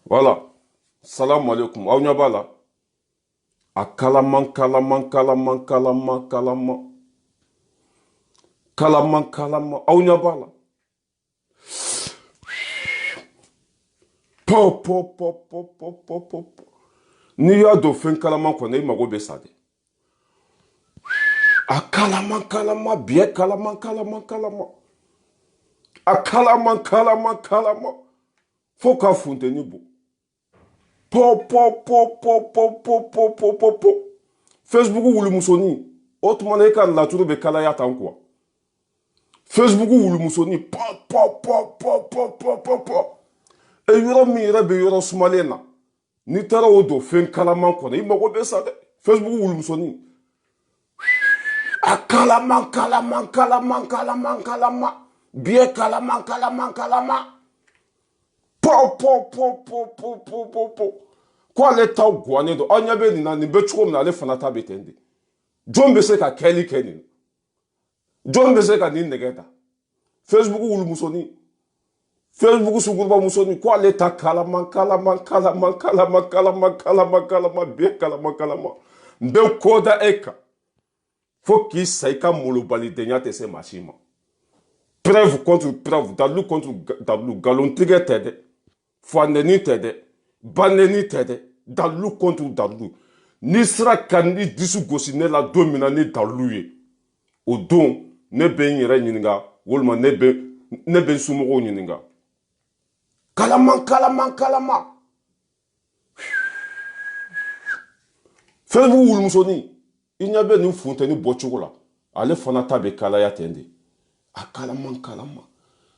Voilà. Salam alaikum. Aw ɲɛ b'a la. A kalaman kalaman kalaman kalaman kalaman. Kalaman kalaman. Aw ɲɛ b'a la. Po po po po po po po po. N'i y'a don fɛn kalaman kɔnɔ i mago bɛ sa de. A kalaman kalaman biɛ kalaman kalaman kalaman. A kalaman kalaman kalaman. Fo ka funteni bɔ. Po po po po po po po po po po. Facebook wulumusoni. O tuma na e ka laturu bɛ kalaya tan quoi. Facebook wulumusoni. Po po po po po po po po. E yɔrɔ min yɛrɛ bɛ yɔrɔ sumalen na. N'i taara o don fɛn kalaman kɔnɔ i mago bɛ sa dɛ. Facebook wulumusoni. A kalaman kalaman kalaman kalaman kalaman. Biɛ kalaman kalaman kalaman. Po po po po po po po po. Ko ale t'aw guwanen don aw ɲɛ bɛ nin na nin bɛ cogo min na ale fana ta bɛ ten de. Jɔn bɛ se ka kɛli kɛ nin. Jɔn bɛ se ka nin nɛgɛ ta. Facebook wulumusoni. Facebook suguruba musoni ko ale ta kalaman kalaman kalaman kalaman kalaman kalaman kalaman biɛ kalaman kalaman. N bɛ ko da e kan. Fo k'i sa i ka molobalidenya tɛ se maa si ma. Preuve contre preuve, dalu contre dalu, galontigɛ tɛ dɛ, fanɛni tɛ dɛ, banɛni tɛ dɛ, dalu contre dalu. N'i sera ka n'i disi gosi ne la don min na ni dalu ye, o don ne bɛ n yɛrɛ ɲininka walima ne bɛ n somɔgɔw ɲininka. Kalaman kalaman kalaman. Facebook wulumusoni, i ɲɛ bɛ nin funtɛni bɔcogo la, ale fana ta bɛ kalaya ten de. A kalaman kalaman.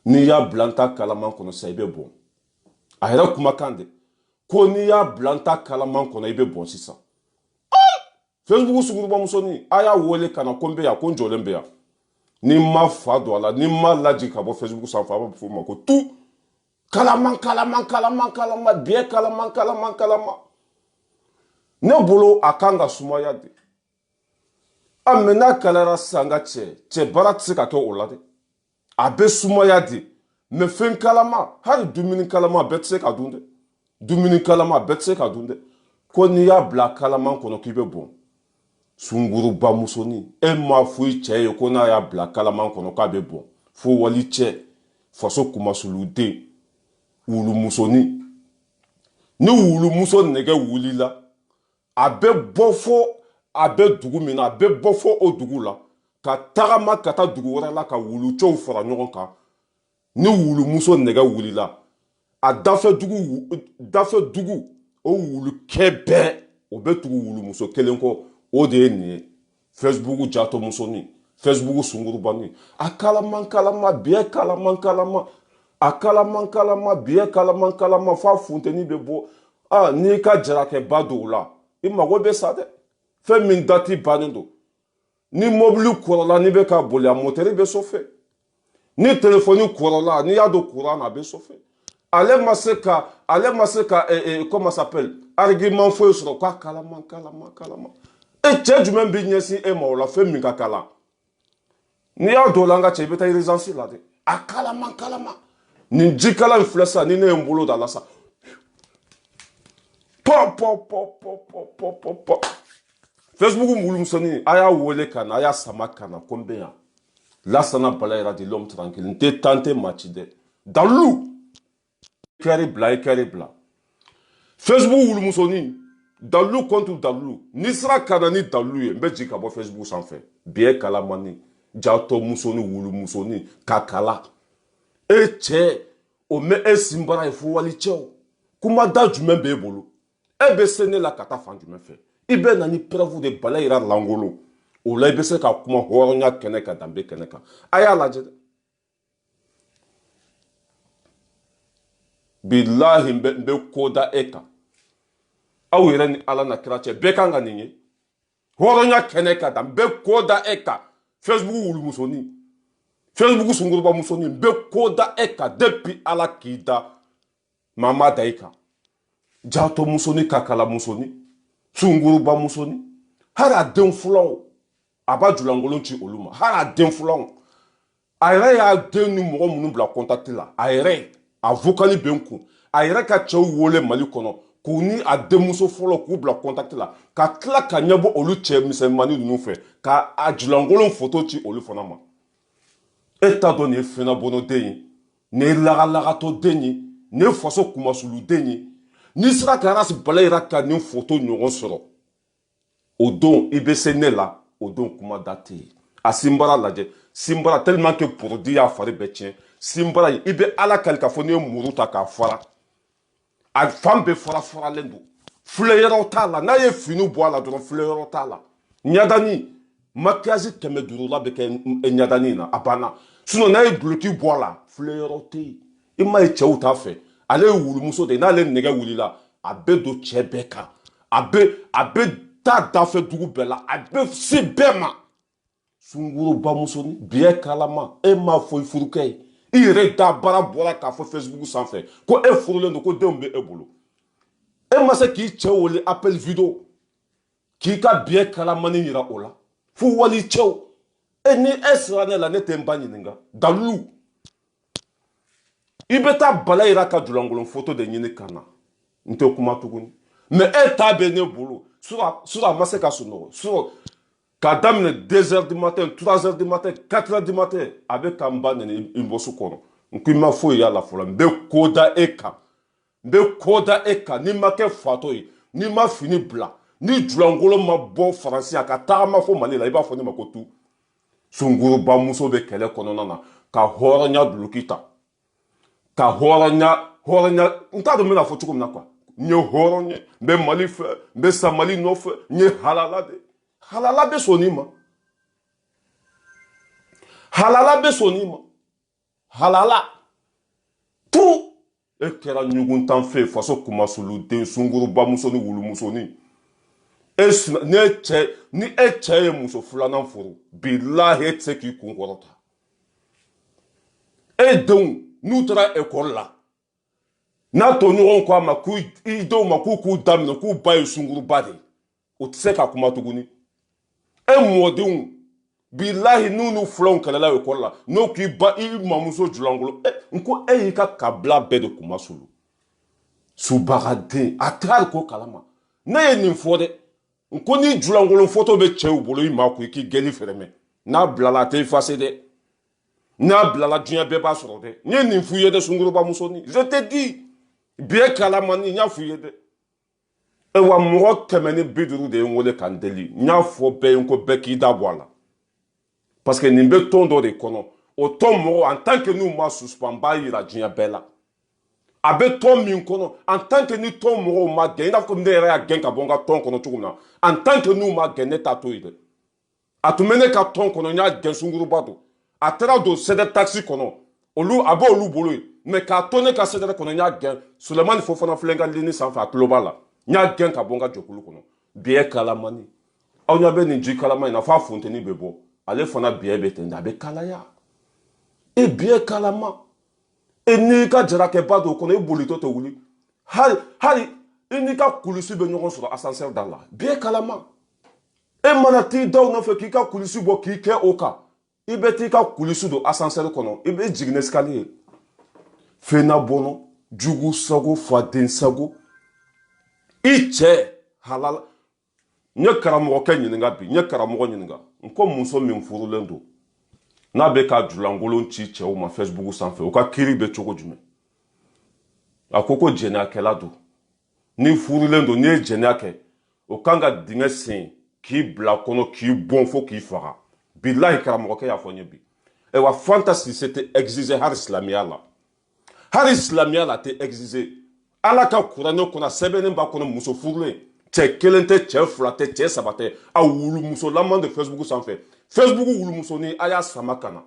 N'i y'a bila n ta kalaman kɔnɔ sa i bɛ bɔn. A yɛrɛ kumakan de. Ko n'i y'a bila n ta kalaman kɔnɔ i bɛ bɔn sisan. Facebook suguruba musoni a y'a wele ka na ko n bɛ yan ko n jɔlen bɛ yan. N'i ma fa don a la n'i ma lajigin ka bɔ Facebook sanfɛ a b'a fɔ o ma ko tu. Kalaman kalaman kalaman kalaman biɛ kalaman kalaman kalaman. Ne bolo a kan ka sumaya de. A mɛ n'a kalayara sisan n ka cɛ baara tɛ se ka kɛ o la dɛ. A bɛ sumaya de. Mais fɛn kalama hali dumuni kalama bɛɛ tɛ se ka dun dɛ. Dumuni kalama bɛɛ tɛ se ka dun dɛ. Ko n'i y'a bila kalaman kɔnɔ k'i bɛ bɔn. Sunguruba musoni e m'a fɔ i cɛ ye ko n'a y'a bila kalaman kɔnɔ k'a bɛ bɔn. Fo wali cɛ faso kumasuluden wulumusoni. Ni wulumuso nɛgɛ wulila a bɛ bɔ fo a bɛ dugu min na a bɛ bɔ fo o dugu la ka tagama ka taa dugu wɛrɛ la ka wulucɛw fara ɲɔgɔn kan. Ni wulumuso nɛgɛ wulila a dafɛ dugu o wulukɛ bɛɛ o bɛ tugu wulumuso kelen kɔ o de ye nin ye. Facebook jato musoni, Facebook sungurubani. A kalaman kalaman biɛ kalaman kalaman. A kalaman kalaman biɛ kalaman kalaman fa funteni bɛ bɔ. N'i ka jarakɛba don o la i mago bɛ sa dɛ. Fɛn min dati bannen don. Ni mobili kɔrɔla n'i bɛ ka boli a motɛri bɛ sɔfɛ. Ni téléphone kɔrɔla n'i y'a don courant na a bɛ sɔfɛ. Ale ma se ka comment ça s'appelle argument foyi sɔrɔ k'a kalaman kalaman kalaman. E cɛ jumɛn b'i ɲɛsin e ma o la fɛn min ka kalan. N'i y'a don o la an ka cɛ i bɛ taa urgence la dɛ. A kalaman kalaman. Nin jikala in filɛ sisan ni ne ye n bolo da la sa. Pɔ pɔ pɔ pɔ pɔ pɔ pɔ pɔ. Facebook wulumusoni a y'a wele ka na a y'a sama ka na ko n bɛ yan. Lassana Bala ira di l'homme tranquille. N tɛ tante maci dɛ. Dalu. Kɛri bila. Facebook wulumusoni. Dalu contre dalu. N'i sera ka na ni dalu ye n bɛ jigin ka bɔ Facebook sanfɛ. Biɛ kalamani. Jato musoni wulumusoni. Ka kala. E cɛ o mɛ e sinbara ye fo wali cɛw. Kuma da jumɛn b'e bolo. E bɛ se ne la ka taa fan jumɛn fɛ. I bɛ na ni preuve de Bala ira langolo. O la i bɛ se ka kuma hɔrɔnya kɛnɛ kan danbe kɛnɛ kan. A y'a lajɛ dɛ. Bilahi n bɛ ko da e kan. Aw yɛrɛ ni Ala na kira cɛ bɛɛ kan ka nin ye. Hɔrɔnya kɛnɛ kan dan n bɛ ko da e kan. Facebook wulumusoni. Facebook sunguruba musoni n bɛ ko da e kan depuis Ala k'i da maa ma da i kan. Jato musoni kakala musoni. Sunguruba musoni. Hali a den fɔlɔw a b'a julankolon ci olu ma. Hali a den fɔlɔw a yɛrɛ y'a den ni mɔgɔ minnu bila contact la a yɛrɛ a vocali bɛ n kun a yɛrɛ ka cɛw wole Mali kɔnɔ k'u ni a denmuso fɔlɔ k'u bila contact la ka tila ka ɲɛbɔ olu cɛ misɛnmani ninnu fɛ ka a julankolon photo ci olu fana ma e t'a dɔn nin ye Fɛnabɔnɔ den ye nin ye lagalagatɔ den ye nin ye faso kumasulu den ye n'i sera ka Aras Balayira ka nin photo ɲɔgɔn sɔrɔ o don i bɛ se ne la o don kuma da tɛ yen a Sinbara lajɛ Sinbara tellement que produit y'a fari bɛɛ tiɲɛ Sinbara i bɛ Ala kali k'a fɔ n'i ye muru ta k'a fara a fan bɛɛ fara-faralen don filɛyɔrɔ t'a la n'a ye fini bɔ a la dɔrɔn filɛyɔrɔ t'a la ɲadani maquillage 500 bɛ kɛ ɲadani na a banna sinon n'a ye duloki bɔ a la filɛyɔrɔ tɛ yen i m'a ye cɛw t'a fɛ ale ye wulumuso de ye n'ale nɛgɛ wulila a bɛ don cɛ bɛɛ kan a bɛ taa dafɛ dugu bɛɛ la a bɛ se bɛɛ ma Sunguruba musoni biɛ kalama e m'a fɔ i furukɛ ye i yɛrɛ da baara bɔra k'a fɔ Facebook sanfɛ ko e furulen don ko denw bɛ e bolo e ma se k'i cɛ wele appel vidéo k'i ka biɛ kalamani yira o la fo wali cɛw e ni e sera ne la ne tɛ n ba ɲininka dalilu i bɛ taa Balayira ka julankolon photo de ɲini ka na n tɛ kuma tuguni mais e ta bɛ ne bolo sur a ma se ka sunɔgɔ sur k'a daminɛ 2h du matin 3h du matin 4h du matin a bɛ ka n ba nɛni inbox kɔnɔ n ko i ma foyi y'a la fɔlɔ n bɛ ko da e kan n bɛ ko da e kan n'i ma kɛ fatɔ ye n'i ma fini bila ni julankolon ma bɔ Faransi a ka tagama fɔ Mali la i b'a fɔ ne ma ko tu Sunguruba muso bɛ kɛlɛ kɔnɔna na ka hɔrɔnya duloki ta ka hɔrɔnya n t'a dɔn n bɛna fɔ cogo min na quoi n ye hɔrɔn ye n bɛ Mali fɛ n bɛ sa Mali nɔfɛ n ye halala de halala bɛ sɔn ma halala bɛ sɔn ma halala tout e kɛra ɲuguntan fɛ faso kumasulu den Sunguruba muso ni wulumusonin ni e cɛ ye muso filanan furu bilahi e tɛ se k'i kun kɔrɔta e denw n'u taara école la n'a tɔɲɔgɔnw ko a ma i denw ma k'u daminɛ k'u ba ye Sunguruba de ye o tɛ se ka kuma tuguni e mɔdenw bilahi n'u filanw kɛlɛla école la n'o k'i ba i mamuso julankolon n ko e y'i ka kabila bɛɛ de kumasulu subagaden a tɛ hali ko kalama ne ye nin fɔ dɛ n ko ni julankolon photo bɛ cɛw bolo i ma ko i k'i gɛni fɛrɛmɛ n'a bilala a tɛ effacer dɛ n'a bilala diɲɛ bɛɛ b'a sɔrɔ dɛ n ye nin f'u ye dɛ Sunguruba musonin je te dis biɛ kalamani n y'a f'u ye dɛ wa mɔgɔ 150 de ye n wele ka n deli n y'a fɔ bɛɛ ye ko bɛɛ k'i da bɔ a la parce que nin bɛ tɔn dɔ de kɔnɔ o tɔn mɔgɔ en tant que n'u ma suspend n b'a yira diɲɛ bɛɛ la a bɛ tɔn min kɔnɔ en tant que ni tɔn mɔgɔw ma gɛn i n'a fɔ ne yɛrɛ y'a gɛn ka bɔ n ka tɔn kɔnɔ cogo min na en tant que n'u ma gɛn ne t'a to yen dɛ a tun bɛ ne ka tɔn kɔnɔ n y'a gɛn Sunguruba don a taara don CDR taxi kɔnɔ a b'olu bolo yen mais k'a to ne ka CDR kɔnɔ n y'a gɛn Sulemani Fofana filɛ n ka ligne sanfɛ a tulo b'a la n y'a gɛn ka bɔ n ka jɛkulu kɔnɔ biɛ kalamani aw ɲɛ bɛ nin ji kalama in na f'a funteni bɛ bɔ ale fana biɛ bɛ ten a bɛ kalaya e biɛ kalama e n'i ka jarakɛba dɔw kɔnɔ e bolitɔ tɛ wuli hali i n'i ka kulusi bɛ ɲɔgɔn sɔrɔ ascenseur da la biɛ kalama e mana t'i daw nɔfɛ k'i ka kulusi bɔ k'i kɛ o kan i bɛ t'i ka kulusi don ascenseur kɔnɔ i bɛ jigin escalier Fɛnabɔnɔ jugu sago faden sago i cɛ halala n ye karamɔgɔkɛ ɲininka bi n ye karamɔgɔ ɲininka n ko muso min furulen don n'a bɛ ka julankolon ci cɛw ma Facebook sanfɛ o ka kiiri bɛ cogo jumɛn a ko jɛnɛyakɛla don ni furulen don n'i ye jɛnɛya kɛ o kan ka dingɛ sen k'i bila kɔnɔ k'i bɔn fo k'i faga bilahi karamɔgɔkɛ y'a fɔ n ye bi wa Fanta Sise tɛ exiger hali silamɛya la hali silamɛya la tɛ exiger Ala ka kuranɛ kɔnɔ sɛbɛnnen b'a kɔnɔ muso furulen cɛ kelen tɛ cɛ fila tɛ cɛ saba tɛ a wulumusolama de Facebook sanfɛ Facebook wulumusonin a y'a sama ka na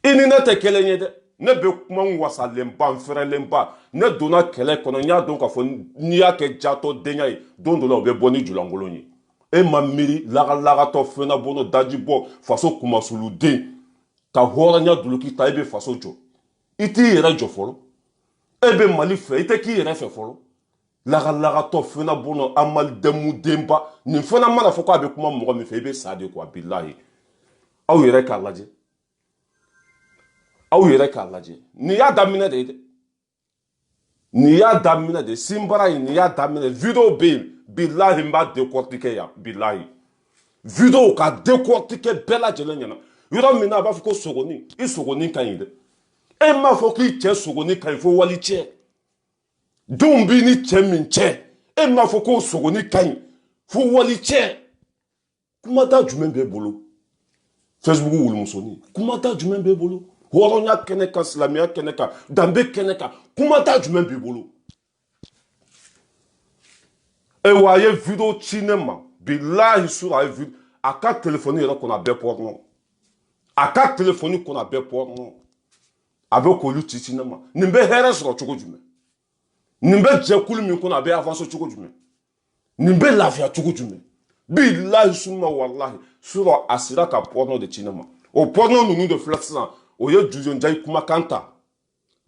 i ni ne tɛ kelen ye dɛ ne bɛ kuma n wasalenba n fɛrɛlenba ne donna kɛlɛ kɔnɔ n y'a dɔn k'a fɔ n'i y'a kɛ jatɔ denya ye don dɔ la o bɛ bɔ ni julankolon ye e ma miiri lagalagatɔ Fɛnabɔnɔ daji bɔ faso kumasuluden ka hɔrɔnya duloki ta e bɛ faso jɔ i t'i yɛrɛ jɔ fɔlɔ e bɛ Mali fɛ i tɛ k'i yɛrɛ fɛ fɔlɔ lagalagatɔ Fɛnabɔnɔ amalidɛmu denba nin fana mana fɔ k'a bɛ kuma mɔgɔ min fɛ i bɛ sa de quoi bilahi aw yɛrɛ k'a lajɛ nin y'a daminɛ de ye dɛ Ni y'a daminɛ de sinbara in ni y'a daminɛ vidéo bɛ yen bilahi n b'a décortiquer yan bilahi vidéo ka décortiquer bɛɛ lajɛlen ɲɛna yɔrɔ min na a b'a fɔ ko sogoni i sogoni ka ɲi dɛ e m'a fɔ k'i cɛ sogoni ka ɲi fo wali cɛ denw b'i ni cɛ min cɛ e m'a fɔ k'o sogoni ka ɲi fo wali cɛ kumata jumɛn b'e bolo Facebook wulumusonin kumata jumɛn b'e bolo hɔrɔnya kɛnɛ kan silamɛya kɛnɛ kan danbe kɛnɛ kan kumata jumɛn b'i bolo e wa a ye vidéo ci ne ma bilahi sur a ye vidéo a ka téléphone yɛrɛ kɔnɔ a bɛɛ porno a ka téléphone kɔnɔ a bɛɛ porno a bɛ k'olu ci ne ma nin bɛ hɛrɛ sɔrɔ cogo jumɛn nin bɛ jɛkulu min kɔnɔ a bɛ avancer cogo jumɛn nin bɛ lafiya cogo jumɛn bilahi suma wallahi sur a sera ka porno de ci ne ma o porno ninnu de filɛ sisan o ye Jujonjayi kumakan ta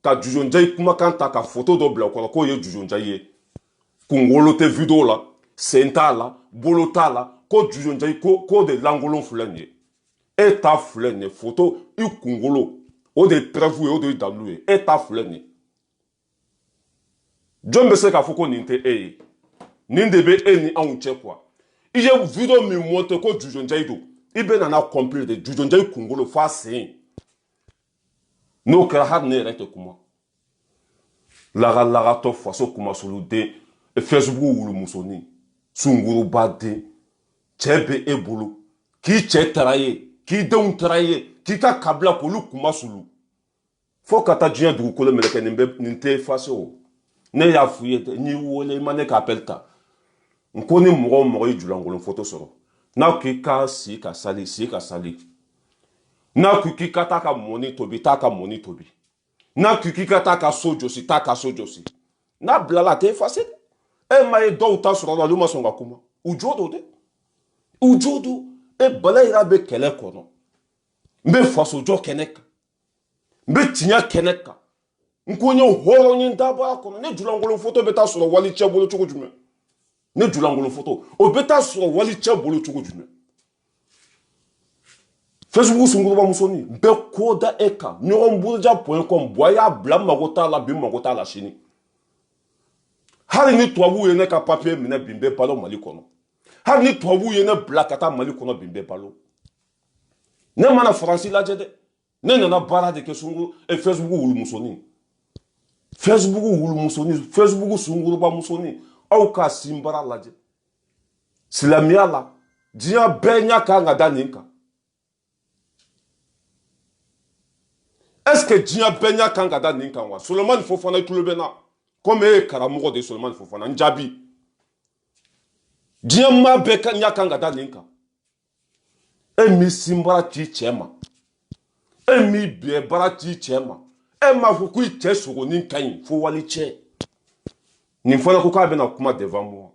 ka Jujonjayi kumakan ta ka photo dɔ bila o kɔrɔ k'o ye Jujonjayi ye kunkolo tɛ vidéo la sen t'a la bolo t'a la ko Jujonjayi ko de lankolon filɛ nin ye e ta filɛ nin ye photo i kunkolo o de ye preuve ye o de ye dalilu ye e ta filɛ nin ye jɔn bɛ se k'a fɔ ko nin tɛ e ye nin de bɛ e ni anw cɛ quoi i ye vidéo min monté ko Jujonjayi don i bɛ nana complir de Jujonjayi kunkolo f'a sen n'o kɛra hali ne yɛrɛ tɛ kuma lagalagatɔ faso kumasoluden Facebook wulumusonin sungurubaden cɛ bɛ e bolo k'i cɛ taara ye k'i denw taara ye k'i ka kabila k'olu kumasulu fo ka taa diɲɛ dugukolo mɛlɛkɛ nin tɛ effacer o ne y'a f'i ye n'i wele i ma ne ka appel ta n ko ni mɔgɔ o mɔgɔ ye julankolon photo sɔrɔ n'a k'i ka si ka sali n'a k'i ka taa ka mɔni tobi taa ka mɔni tobi n'a k'i ka taa ka so jɔsi taa ka so jɔsi n'a bilala a tɛ effacer e ma ye dɔw ta sɔrɔ la olu ma sɔn ka kuma u jo don dɛ u jo don e balayira bɛ kɛlɛ kɔnɔ n bɛ fasojɔ kɛnɛ kan n bɛ tiɲɛ kɛnɛ kan n ko n ye hɔrɔn ye dabɔ a kɔnɔ ne julankolon photo bɛ taa sɔrɔ wali cɛ bolo cogo jumɛn ne julankolon photo o bɛ taa sɔrɔ wali cɛ bolo cogo jumɛn Facebook sunguruba musonin bɛɛ ko da e kan ɲɔgɔn buruja.com bɔ a y'a bila mago t'a la bi mago t'a la sini hali ni tubabuw ye ne ka papier minɛ bi n bɛ balo Mali kɔnɔ hali ni tubabuw ye ne bila ka taa Mali kɔnɔ bi n bɛ balo ne mana Faransi lajɛ dɛ ne nana baara de kɛ Facebook wulumusonin Facebook sunguruba musonin aw ka sinbara lajɛ silamɛya la diɲɛ bɛɛ ɲɛ kan ka da nin kan est-ce que diɲɛ bɛɛ ɲɛ kan ka da nin kan wa Solomani Fofana i tulo bɛ n na comme e ye karamɔgɔ de Solomani Fofana n jaabi diɲɛ maa bɛɛ ɲɛ kan ka da nin kan e m'i sinbara ci cɛ ma e m'i bɛɛbara ci cɛ ma e m'a fɔ ko i cɛ sogonin ka ɲi fo wali cɛ nin fɔra ko k'a bɛna kuma devant moi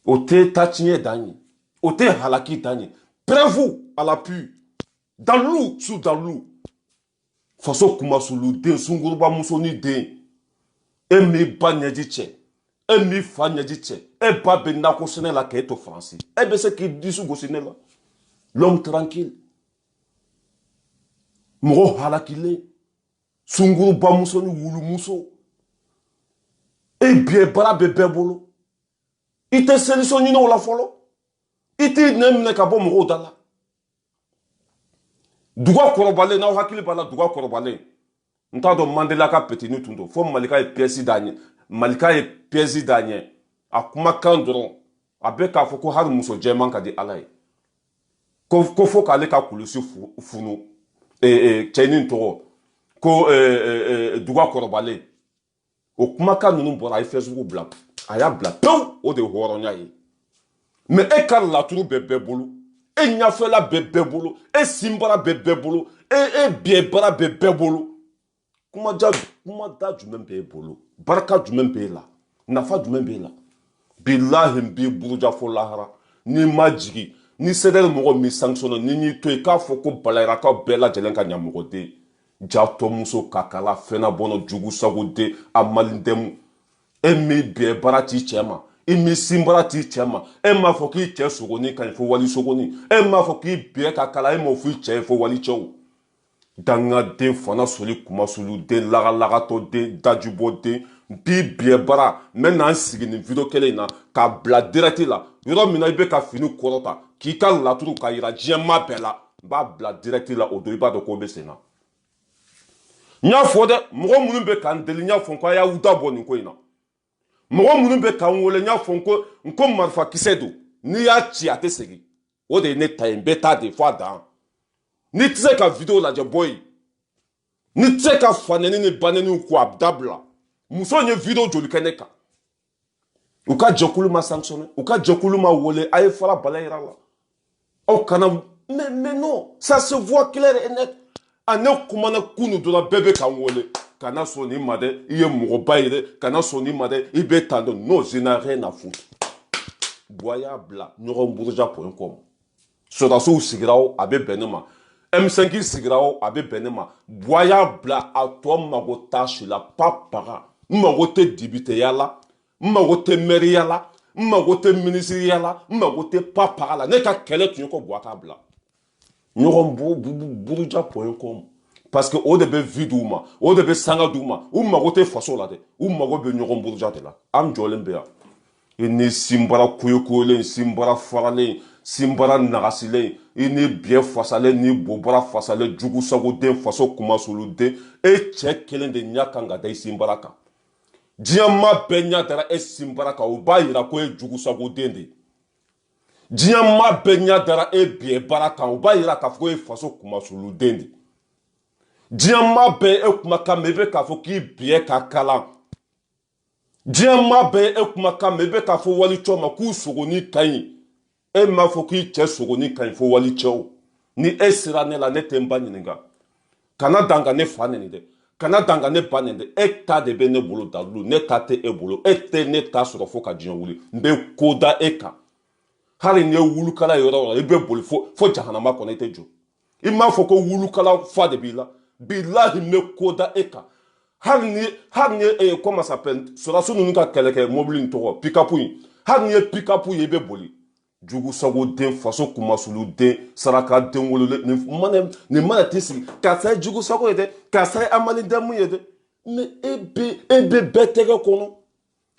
o tɛ taciɲɛ dan ye o tɛ halaki dan ye preuve à l'appui dalilu sur dalilu faso kumasuluden sunguruba musonin den e m'i ba ɲɛji cɛ e m'i fa ɲɛji cɛ e ba bɛ nakɔ sɛnɛ la k'e to Faransi e bɛ se k'i disu gosi ne la l'homme tranquille mɔgɔ halakilen sunguruba musonin wulumuso e bɛɛbara bɛ bɛɛ bolo i tɛ solution ɲini o la fɔlɔ i t'i nɛ minɛ ka bɔ mɔgɔw da la duga kɔrɔbalen n'aw hakili b'a la duga kɔrɔbalen n t'a dɔn Mandela ka petini tun don fo Malika ye pièce d'a ɲɛ Malika ye pièce d'a ɲɛ a kumakan dɔrɔn a bɛ k'a fɔ ko hali muso jɛman ka di Ala ye ko fo k'ale ka kulusi funu cɛnin tɔgɔ ko duga kɔrɔbalen o kumakan ninnu bɔra a ye Facebook bila a y'a bila pewu o de ye hɔrɔnya ye mais e ka laturu bɛ bɛɛ bolo e ɲafɛla bɛ bɛɛ bolo e sinbara bɛ bɛɛ bolo e bɛɛbara bɛ bɛɛ bolo kumada jumɛn b'e bolo barika jumɛn b'e la nafa jumɛn b'e la bilahi n b'i buruja fo lahara n'i ma jigi ni CDR mɔgɔ min sanctionné ni y'i to yen k'a fɔ ko balayirakaw bɛɛ lajɛlen ka ɲamɔgɔden jatɔmuso kakala fɛnabɔnɔ jugu sagoden a malidɛmu e m'i bɛɛbara t'i cɛ ma i m'i sinbara t'i cɛ ma e m'a fɔ k'i cɛ sogonin ka ɲi fo wali sogonin e m'a fɔ k'i bɛɛ ka kala e m'o fɔ i cɛ ye fo wali cɛw dangaden fana soli kumasuluden lagalagatɔden dajibɔden bi biɛ bara maintenant sigi ni video kelen na ka bila direct la yɔrɔ min na i bɛ ka fini kɔrɔta k'i ka laturu ka yira diɲɛma bɛɛ la n b'a bila direct la o don i b'a dɔn ko bɛ sen na n y'a fɔ dɛ mɔgɔ minnu bɛ k'an deli n y'a fɔ ko a y'aw dabɔ nin ko in na mɔgɔ minnu bɛ k'an wele n y'a fɔ n ko marifakisɛ don n'i y'a ci a tɛ segin o de ye ne ta ye n bɛ taa de fɔ a dan n'i tɛ se ka video lajɛ bɔ yen n'i tɛ se ka fanɛni ni banɛni ko a dabila muso ye video joli kɛ ne kan u ka jɛkulu ma sanctionné u ka jɛkulu ma wele a ye fara bala yira la aw kana mais non ça se voit clair et net a ne kumana kunu dɔrɔn bɛɛ bɛ k'an wele kana sɔn nin ma dɛ i ye mɔgɔba ye dɛ kana sɔn nin ma dɛ i bɛ tan dɔn non je n'ai rien à foutre boya bila ɲɔgɔnburuja.com sɔrɔdasiw sigira o a bɛ bɛn ne ma M5 sigira o a bɛ bɛn ne ma boya bila a tɔ mago t'a si la pas paga n mago tɛ dibiteya la n mago tɛ mɛriya la n mago tɛ minisiriya la n mago tɛ pas paga la ne ka kɛlɛ tun ye ko boya k'a bila ɲɔgɔnburuja.com parce que o de bɛ vie d'u ma o de bɛ sanga d'u ma u mago tɛ faso la dɛ u mago bɛ ɲɔgɔnburuja de la an jɔlen bɛ yan i ni sinbara koyokoyolen sinbara faralen sinbara nagasilen i ni biɲɛ fasalen ni bobara fasalen jugusagoden faso kumasuluden e cɛ kelen de ɲa kan ka da i sinbara kan diɲɛma bɛɛ ɲa dara e sinbara kan o b'a yira ko e jugusagoden de diɲɛma bɛɛ ɲa dara e biɲɛ bara kan o b'a yira k'a fɔ ko e faso kumasuluden de diɲɛma bɛɛ e kumakan mɛn i bɛ k'a fɔ k'i biɲɛ ka kalan diɲɛma bɛɛ e kumakan mɛn i bɛ k'a fɔ walicɛw ma k'u sogoni ka ɲi e m'a fɔ k'i cɛ sogoni ka ɲi fo walicɛw ni e sera ne la ne tɛ n ba ɲininka kana dan ka ne fa nɛni dɛ kana dan ka ne ba nɛni dɛ e ta de bɛ ne bolo dalilu ne ta tɛ e bolo e tɛ ne ta sɔrɔ fo ka diɲɛ wuli n bɛ ko da e kan hali ni ye wulukala yɔrɔ o yɔrɔ i bɛ boli fo jahanama kɔnɔ i tɛ jɔ i m'a fɔ ko wulukala fa de b'i la bilahi n bɛ ko da e kan hali ni comment ça s'appelle sɔrɔdasi ninnu ka kɛlɛkɛ mobili in tɔgɔ pick-up in hali ni ye pick-up ye i bɛ boli jugusagoden faso kumasuluden sarakaden wololen nin mana t'i sigi karisa ye jugusago ye dɛ karisa ye amalidɛmu ye dɛ mais e bɛ bɛɛ tɛgɛ kɔnɔ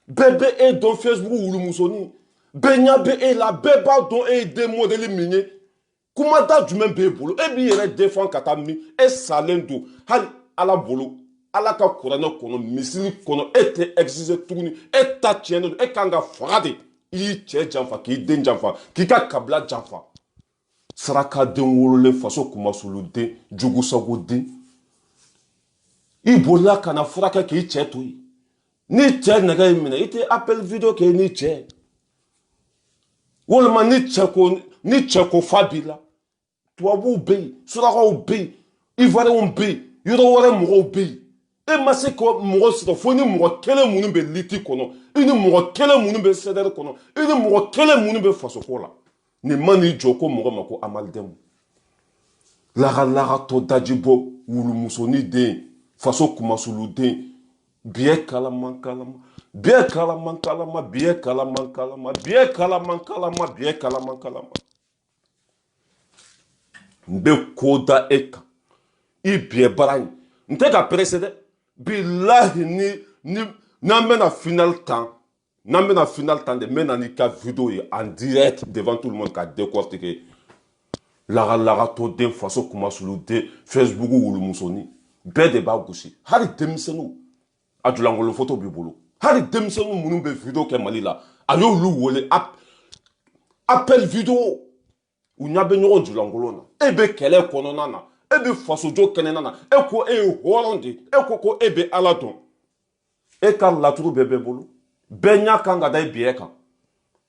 bɛɛ bɛ e dɔn Facebook wulumusonin bɛɛ ɲɛ bɛ e la bɛɛ b'a dɔn e ye den modèle min ye kumada jumɛn b'e bolo e b'i yɛrɛ défend ka taa min e salen don hali ala bolo ala ka kuranɛ kɔnɔ misiri kɔnɔ e tɛ exercer tuguni e ta tiɲɛnen don e kan ka faga de i y'i cɛ janfa k'i den janfa k'i ka kabila janfa sarakaden wololen faso kumasuluden jugusagoden i bolila ka na furakɛ k'i cɛ to yen ni cɛ nɛgɛ y'i minɛ i tɛ appel video kɛ i ni cɛ walima ni cɛ ko fa b'i la tubabuw bɛ yen surakaw bɛ yen ivoiriyɛnw bɛ yen yɔrɔ wɛrɛ mɔgɔw bɛ yen e ma se ka mɔgɔ sɔrɔ fo ni mɔgɔ kelen minnu bɛ liti kɔnɔ i ni mɔgɔ kelen minnu bɛ sɛdɛri kɔnɔ i ni mɔgɔ kelen minnu bɛ fasoko la nin ma n'i jɔ ko mɔgɔ ma ko amalidɛmu laga-lagatɔ dajibɔ wulumusonin den faso kumasuluden biɲɛ kalaman kalama biɲɛ kalaman kalama biɲɛ kalaman kalama biɲɛ kalaman kalama biɲɛ kalaman kalama n bɛ ko da e kan i biɲɛ bara in n tɛ ka presse dɛ bilahi n'an bɛna final temps de n bɛ na n'i ka video ye en direct devant tout le monde ka décortiquer laga-lagatɔden faso kumasuluden Facebook wulumusonin bɛɛ de b'a gosi hali denmisɛnninw a julankolo photo b'i bolo hali denmisɛnninw minnu bɛ video kɛ Mali la a y'olu wele appel video u ɲɛ bɛ ɲɔgɔn julankolon na e bɛ kɛlɛ kɔnɔna na e bɛ fasojɔ kɛnɛna na e ko e ye hɔrɔn de e ko e bɛ ala dɔn e ka laturu bɛɛ bɛ bolo bɛɛ ɲɛ kan ka da e biɲɛ kan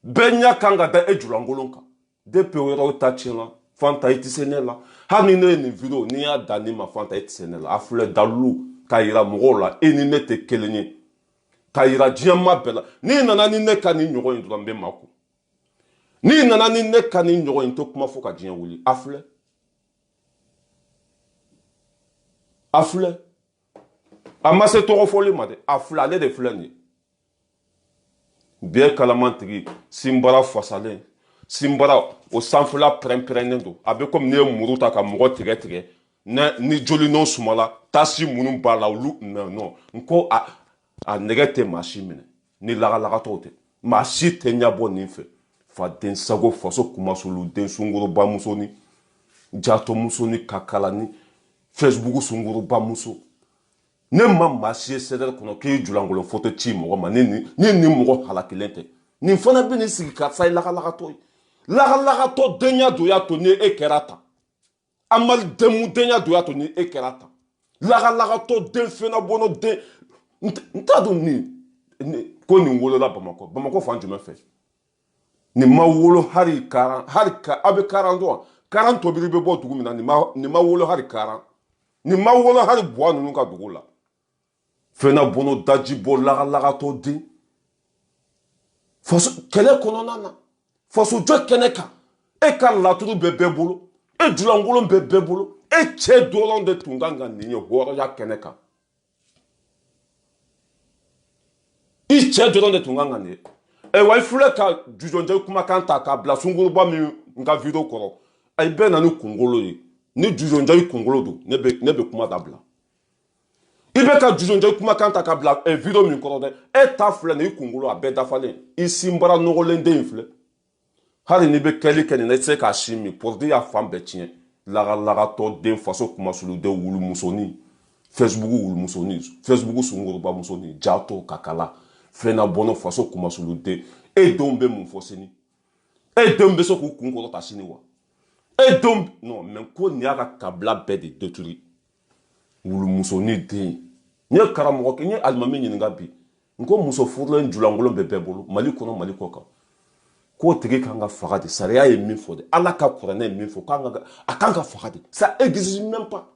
bɛɛ ɲɛ kan ka da e julankolon kan depuis o yɔrɔ ta tiɲɛna Fanta i tɛ se ne la hali ni ne ye nin video n'i y'a da ne ma Fanta i tɛ se ne la a filɛ dalilu k'a yira mɔgɔw la e ni ne tɛ kelen ye k'a yira diɲɛma bɛɛ la n'i nana ni ne ka nin ɲɔgɔn ye dɔrɔn n bɛ makun n'i nana ni ne ka nin ɲɔgɔn ye n tɛ kuma fo ka diɲɛ wuli a filɛ a ma se tɔgɔ fɔli ma dɛ a filɛ ale de filɛ nin ye biɲɛ kalaman tigi sinbara fasalen sinbara o sanfɛla pɛrɛn-pɛrɛnnen don a bɛ komi n'i ye muru ta ka mɔgɔ tigɛ ni joli n'o sumala tasi minnu b'a la olu non n ko a nɛgɛ tɛ maa si minɛ ni lagalagatɔw tɛ maa si tɛ ɲabɔ nin fɛ fa den sago faso kumasulu den sunguruba muso ni jato muso ni kakala ni Facebook sunguruba muso ne ma maa si ye sɛdɛrɛ kɔnɔ k'i julankolon photo ci mɔgɔ ma ni mɔgɔ halakilen tɛ nin fana bɛ nin sigi karisa ye lagalagatɔ ye lagalagatɔ denya don y'a to ni e kɛra tan amalidɛmu denya don y'a to ni e kɛra tan lagalagatɔ den fɛnɛ bɔnɔ den n t'a dɔn ko nin wolola Bamakɔ fan jumɛn fɛ nin ma wolo hari karan a bɛ karan dɔn karan tobili bɛ bɔ dugu min na nin ma wolo hari karan nin ma wolo hari buwa ninnu ka dugu la fɛnɛ bɔnɔ daji bɔ lagalagatɔ den faso kɛlɛ kɔnɔna na faso jɔ kɛnɛ kan e ka laturu bɛ bɛɛ bolo e julankolon bɛ bɛɛ bolo e cɛ dɔrɔn de tun kan ka nin ye hɔrɔnya kɛnɛ kan i cɛ dɔrɔn de tun kan ka nin ye wa i filɛ ka jujɔnjɛ kumakan ta k'a bila sunguruba min ka video kɔrɔ a bɛɛ na ni kunkolo ye ni jujɔnjɛ i kunkolo don ne bɛ kuma dabila i bɛ ka jujɔnjɛ kumakan ta k'a bila video min kɔrɔ dɛ e ta filɛ nin i kunkolo a bɛɛ dafalen i sinbara nɔgɔlen den filɛ hali n'i bɛ kɛli kɛ nin na i tɛ se k'a si min porodi y'a fan bɛɛ tiɲɛ lagalagatɔ den faso kumasuluden wulumusonin Facebook wulumusonin Facebook sunguruba musonin jato kakala fɛnɛ bɔnɔ faso kumasuluden e denw bɛ mun fɔ sini e denw bɛ se k'u kun kɔrɔta sini wa e denw non mais ko nin y'a ka kabila bɛɛ de détruit wulumusonin den n ye karamɔgɔ n ye alimami ɲininka bi n ko muso furulen julankolon bɛ bɛɛ bolo Mali kɔnɔ Mali kɔ kan k'o tigi kan ka faga de sariya ye min fɔ de Ala ka kuranɛ ye min fɔ a kan ka faga de ça existe même pas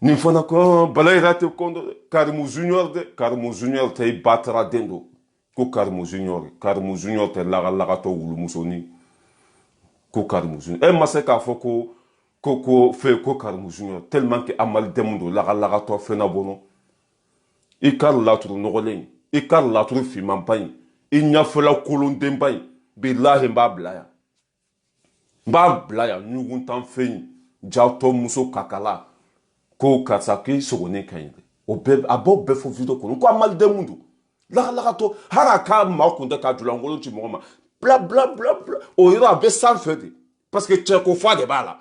nin fana ko Bala yɛrɛ tɛ kɔn dɛ Karimu Junior dɛ Karimu Junior tɛ i ba taara den don ko Karimu Junior tɛ lagalagatɔ wulumusonin ko Karimu Junior e ma se k'a fɔ ko Karimu Junior tellement que amalidɛmu don lagalagatɔ fɛnɛ bɔnɔ i ka laturu nɔgɔlen i ka laturu fimanba in i ɲɛfɛla kolondenba in bilahi n b'a bila yan ɲuguntan fɛn jatɔ muso kakala ko karisa k'i sogonin ka ɲi dɛ a b'o bɛɛ fɔ video kɔnɔ ko amalidɛmu don lagalagatɔ hali a k'a maa kun tɛ ka julankolon ci mɔgɔ ma bla bla bla bla o yɔrɔ a bɛ sanfɛ de parce que cɛko fa de b'a la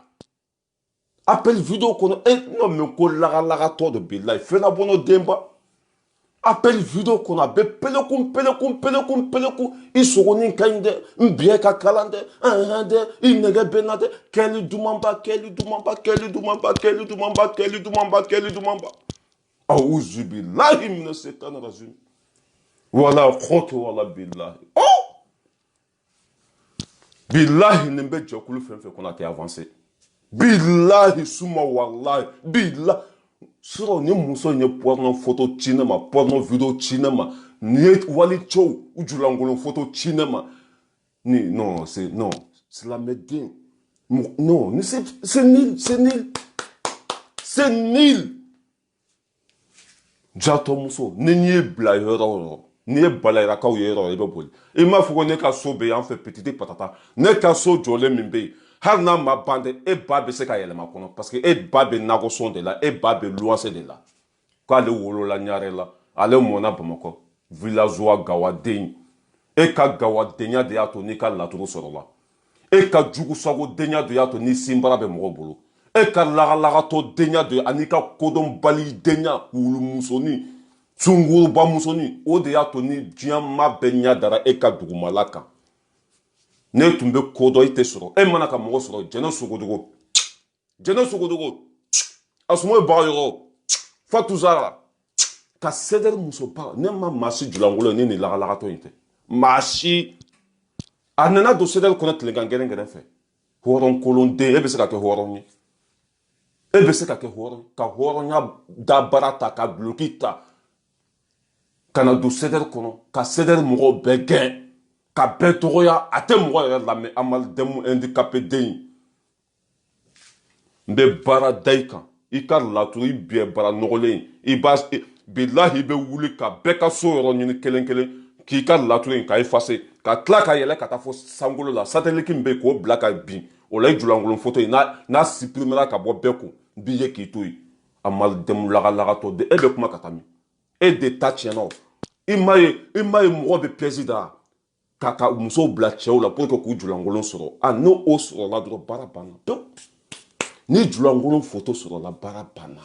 appel video kɔnɔ non mais ko lagalagatɔ de bilahi fɛnɛ bɔnɔ denba appel video kɔnɔ a bɛ pelekun i sogonin ka ɲi dɛ n biɲɛ ka kalan dɛ dɛ i nɛgɛ bɛ n na dɛ kɛli dumanba awuzu bilahi mina setani rajim wala kɔkɛ wala bilahi bilahi nin bɛ jɛkulu fɛn fɛn kɔnɔ a tɛ avancer bilahi suma walahi bilahi sɔrɔ ni muso ye porno photo ci ne ma porno video ci ne ma ni ye wali cɛw julankolon photo ci ne ma non silamɛden non c'est nul jatɔ muso ni ye bila yɔrɔ o yɔrɔ ni ye balayirakaw ye yɔrɔ i bɛ boli i m'a fɔ ko ne ka so bɛ yan fɛ petite patata ne ka so jɔlen min bɛ yen hali n'a ma ban dɛ e ba bɛ se ka yɛlɛma kɔnɔ parce que e ba bɛ nakɔsɔn de la e ba bɛ luwanse de la k'ale wolola ɲare la ale mɔna Bamakɔ villageois gawaden e ka gawadenya de y'a to n'i ka laturu sɔrɔla e ka jugusagodenya de y'a to n'i sinbara bɛ mɔgɔw bolo e ka lagalagatɔ denya de ani ka kodɔnbali denya wulumusonin sunguruba musonin o de y'a to ni diɲɛ maa bɛɛ ɲɛ dara e ka dugumala kan ne tun bɛ ko dɔ i tɛ sɔrɔ e mana ka mɔgɔ sɔrɔ jɛnɛ sogodogo Asumoyi Bagayɔkɔ Fatou Zara ka sɛdɛri musoba ne ma maa si julankolon ni nin lagalagatɔ in tɛ maa si a nana don sɛdɛri kɔnɔ tilegan gɛrɛngɛrɛn fɛ hɔrɔnkolonden e bɛ se ka kɛ hɔrɔn ye e bɛ se ka kɛ hɔrɔn ka hɔrɔnya dabara ta ka duloki ta ka na don sɛdɛri kɔnɔ ka sɛdɛri mɔgɔw bɛɛ gɛn ka bɛɛ tɔgɔya a tɛ mɔgɔ yɛrɛ lamɛn amalidɛmu handicapé den n bɛ baara da i kan i ka laturu i biɲɛ bara nɔgɔlen i b'a bilahi i bɛ wuli ka bɛɛ ka so yɔrɔ ɲini kelen kelen k'i ka laturu in ka effacer ka tila ka yɛlɛ ka taa fɔ sankolo la satellite min bɛ yen k'o bila ka bin o la i julankolon photo in n'a supprimera ka bɔ bɛɛ kun n b'i ye k'i to yen amalidɛmu lagalagatɔ de e bɛ kuma ka taa min e de ta tiɲɛna i m'a ye mɔgɔ bɛ piège da ka musow bila cɛw la pour que k'u julankolon sɔrɔ n'o sɔrɔla dɔrɔn baara banna pewu ni julankolon photo sɔrɔla baara banna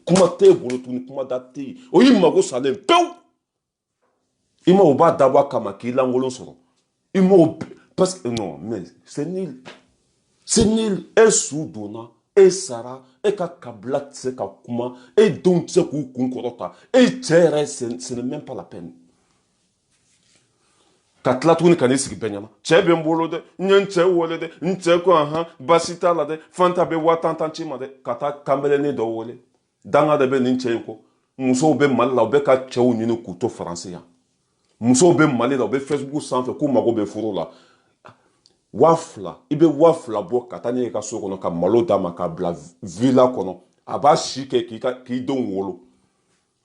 kuma tɛ e bolo tuguni kuma da tɛ yen o y'i mago salen pewu i ma o b'a dabɔ a kama k'i lankolon sɔrɔ i ma parce que non mais c'est nul e su donna e sara e ka kabila tɛ se ka kuma e denw tɛ se k'u kun kɔrɔta e cɛ yɛrɛ ce n'est même pas la peine ka tila tuguni ka n'i sigi bɛɛ ɲɛna cɛ bɛ n bolo dɛ n ye n cɛ wele dɛ n cɛ ko basi t'a la dɛ fanta bɛ 50 ci ma dɛ ka taa kanbɛlɛnin dɔ wele danga de bɛ nin cɛ in kɔ musow bɛ mali la u bɛ ka cɛw ɲini k'u to faransi yan musow bɛ mali la u bɛ facebook sanfɛ k'u mago bɛ furu la 2000 i bɛ 2000 bɔ ka taa n'e ka so kɔnɔ ka malo d'a ma k'a bila villa kɔnɔ a b'a si kɛ k'i denw wolo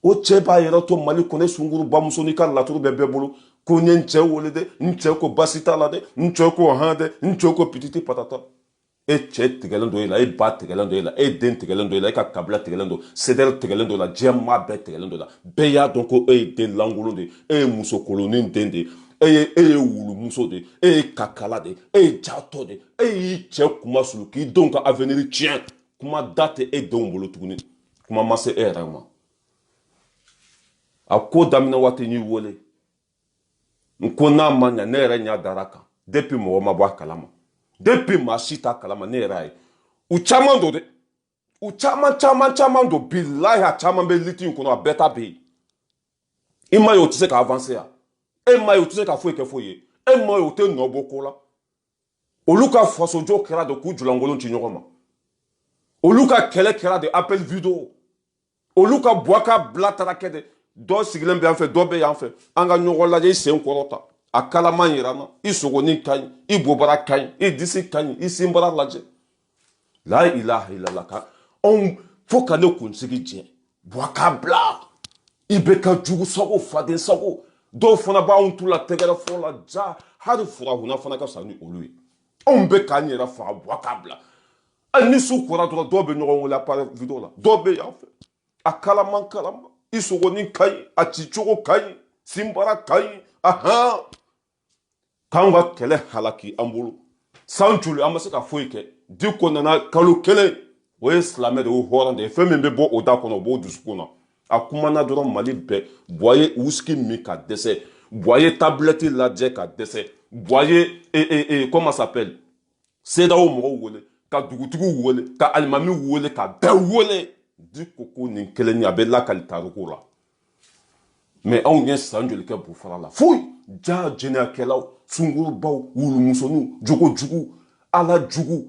o cɛ b'a yɛrɛ to mali kɔnɔ e sunkuru bamuso n'i ka laturu bɛ bɛɛ bolo ko n ye n cɛ wele dɛ n cɛ ko basi t'a la dɛ n cɛ ko dɛ n cɛ ko pititi patata e cɛ tigɛlen don e la e ba tigɛlen don e la e den tigɛlen don e la e ka kabila tigɛlen don sedɛri tigɛlen don e la diɲɛmaa bɛɛ tigɛlen don e la bɛɛ y'a dɔn ko e ye den lankolon de e ye musokolonin den de e ye wulumuso de e ye kakala de e ye jatɔ de e y'i cɛ kuma sulu k'i denw ka avenir tiɲɛ kuma da tɛ e denw bolo tuguni kuma ma se e yɛrɛ ma a ko daminɛ waati n y'i wele n ko n'a ma ɲa ne yɛrɛ ɲa dara kan depuis mɔgɔ ma bɔ a kalama depuis maa si t'a kalama ne yɛrɛ ye u caman don dɛ u caman don bilahi a caman bɛ liti in kɔnɔ a bɛɛ ta bɛ yen i ma ye o tɛ se ka avancer yan e ma ye o tɛ se ka foyi kɛ foyi ye e ma ye o tɛ nɔ bɔ ko la olu ka fasojɔ kɛra de k'u julankolon ci ɲɔgɔn ma olu ka kɛlɛ kɛra de appel vidéo olu ka bɔ a ka bila taara kɛ de dɔ sigilen bɛ yan fɛ dɔ bɛ yan fɛ an ka ɲɔgɔn lajɛ i sen kɔrɔta a kalaman yira n na i sogonin ka ɲi i bobara ka ɲi i disi ka ɲi i sinbara lajɛ la ilaha illallah ka anw fo ka ne kunsigi jɛ bɔ a ka bila i bɛ ka jugu sago faden sago dɔw fana b'anw tu la tɛgɛrɛ fɔ la ja hali furahuna fana ka fisa ni olu ye anw bɛ k'an yɛrɛ faga bɔ a ka bila ni su kora dɔrɔn dɔw bɛ ɲɔgɔn wele appareil vidéo la dɔw bɛ yan fɛ a kalaman i sogonin ka ɲi a cicogo ka ɲi sinbara ka ɲi k'anw ka kɛlɛ halaki an bolo san joli an ma se ka foyi kɛ Diko nana kalo kelen o ye silamɛ de o hɔrɔn de ye fɛn min bɛ bɔ o da kɔnɔ o b'o dusukun na a kumana dɔrɔn mali bɛɛ bɔ a ye whisky min ka dɛsɛ bɔ a ye tablette lajɛ ka dɛsɛ bɔ a ye comment ça s'appelle CEDEAO mɔgɔw wele ka dugutigiw wele ka alimamiw wele ka bɛɛ wele Diko ko nin kelen a bɛ lakali tariku la mais anw ye san joli kɛ bufara la foyi ja jɛnɛyakɛlaw sungurubaw wulumusoninw jogojugu ala jugu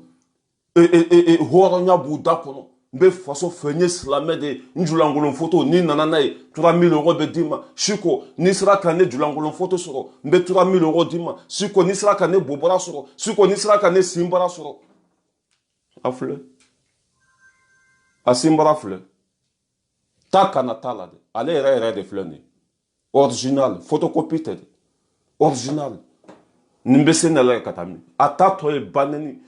hɔrɔnya b'u da kɔnɔ n bɛ faso fɛ n ye silamɛ de ye n julankolon photo n'i nana n'a ye 3000 € bɛ d'i ma siko n'i sera ka ne julankolon photo sɔrɔ n bɛ 3000 € d'i ma siko n'i sera ka ne bobara sɔrɔ siko n'i sera ka ne sinbara sɔrɔ a filɛ a sinbara filɛ taa kana t'a la dɛ ale yɛrɛ de filɛ nin ye original photocopie tɛ dɛ original nin bɛ se ne la ka taa min a ta tɔ ye banɛni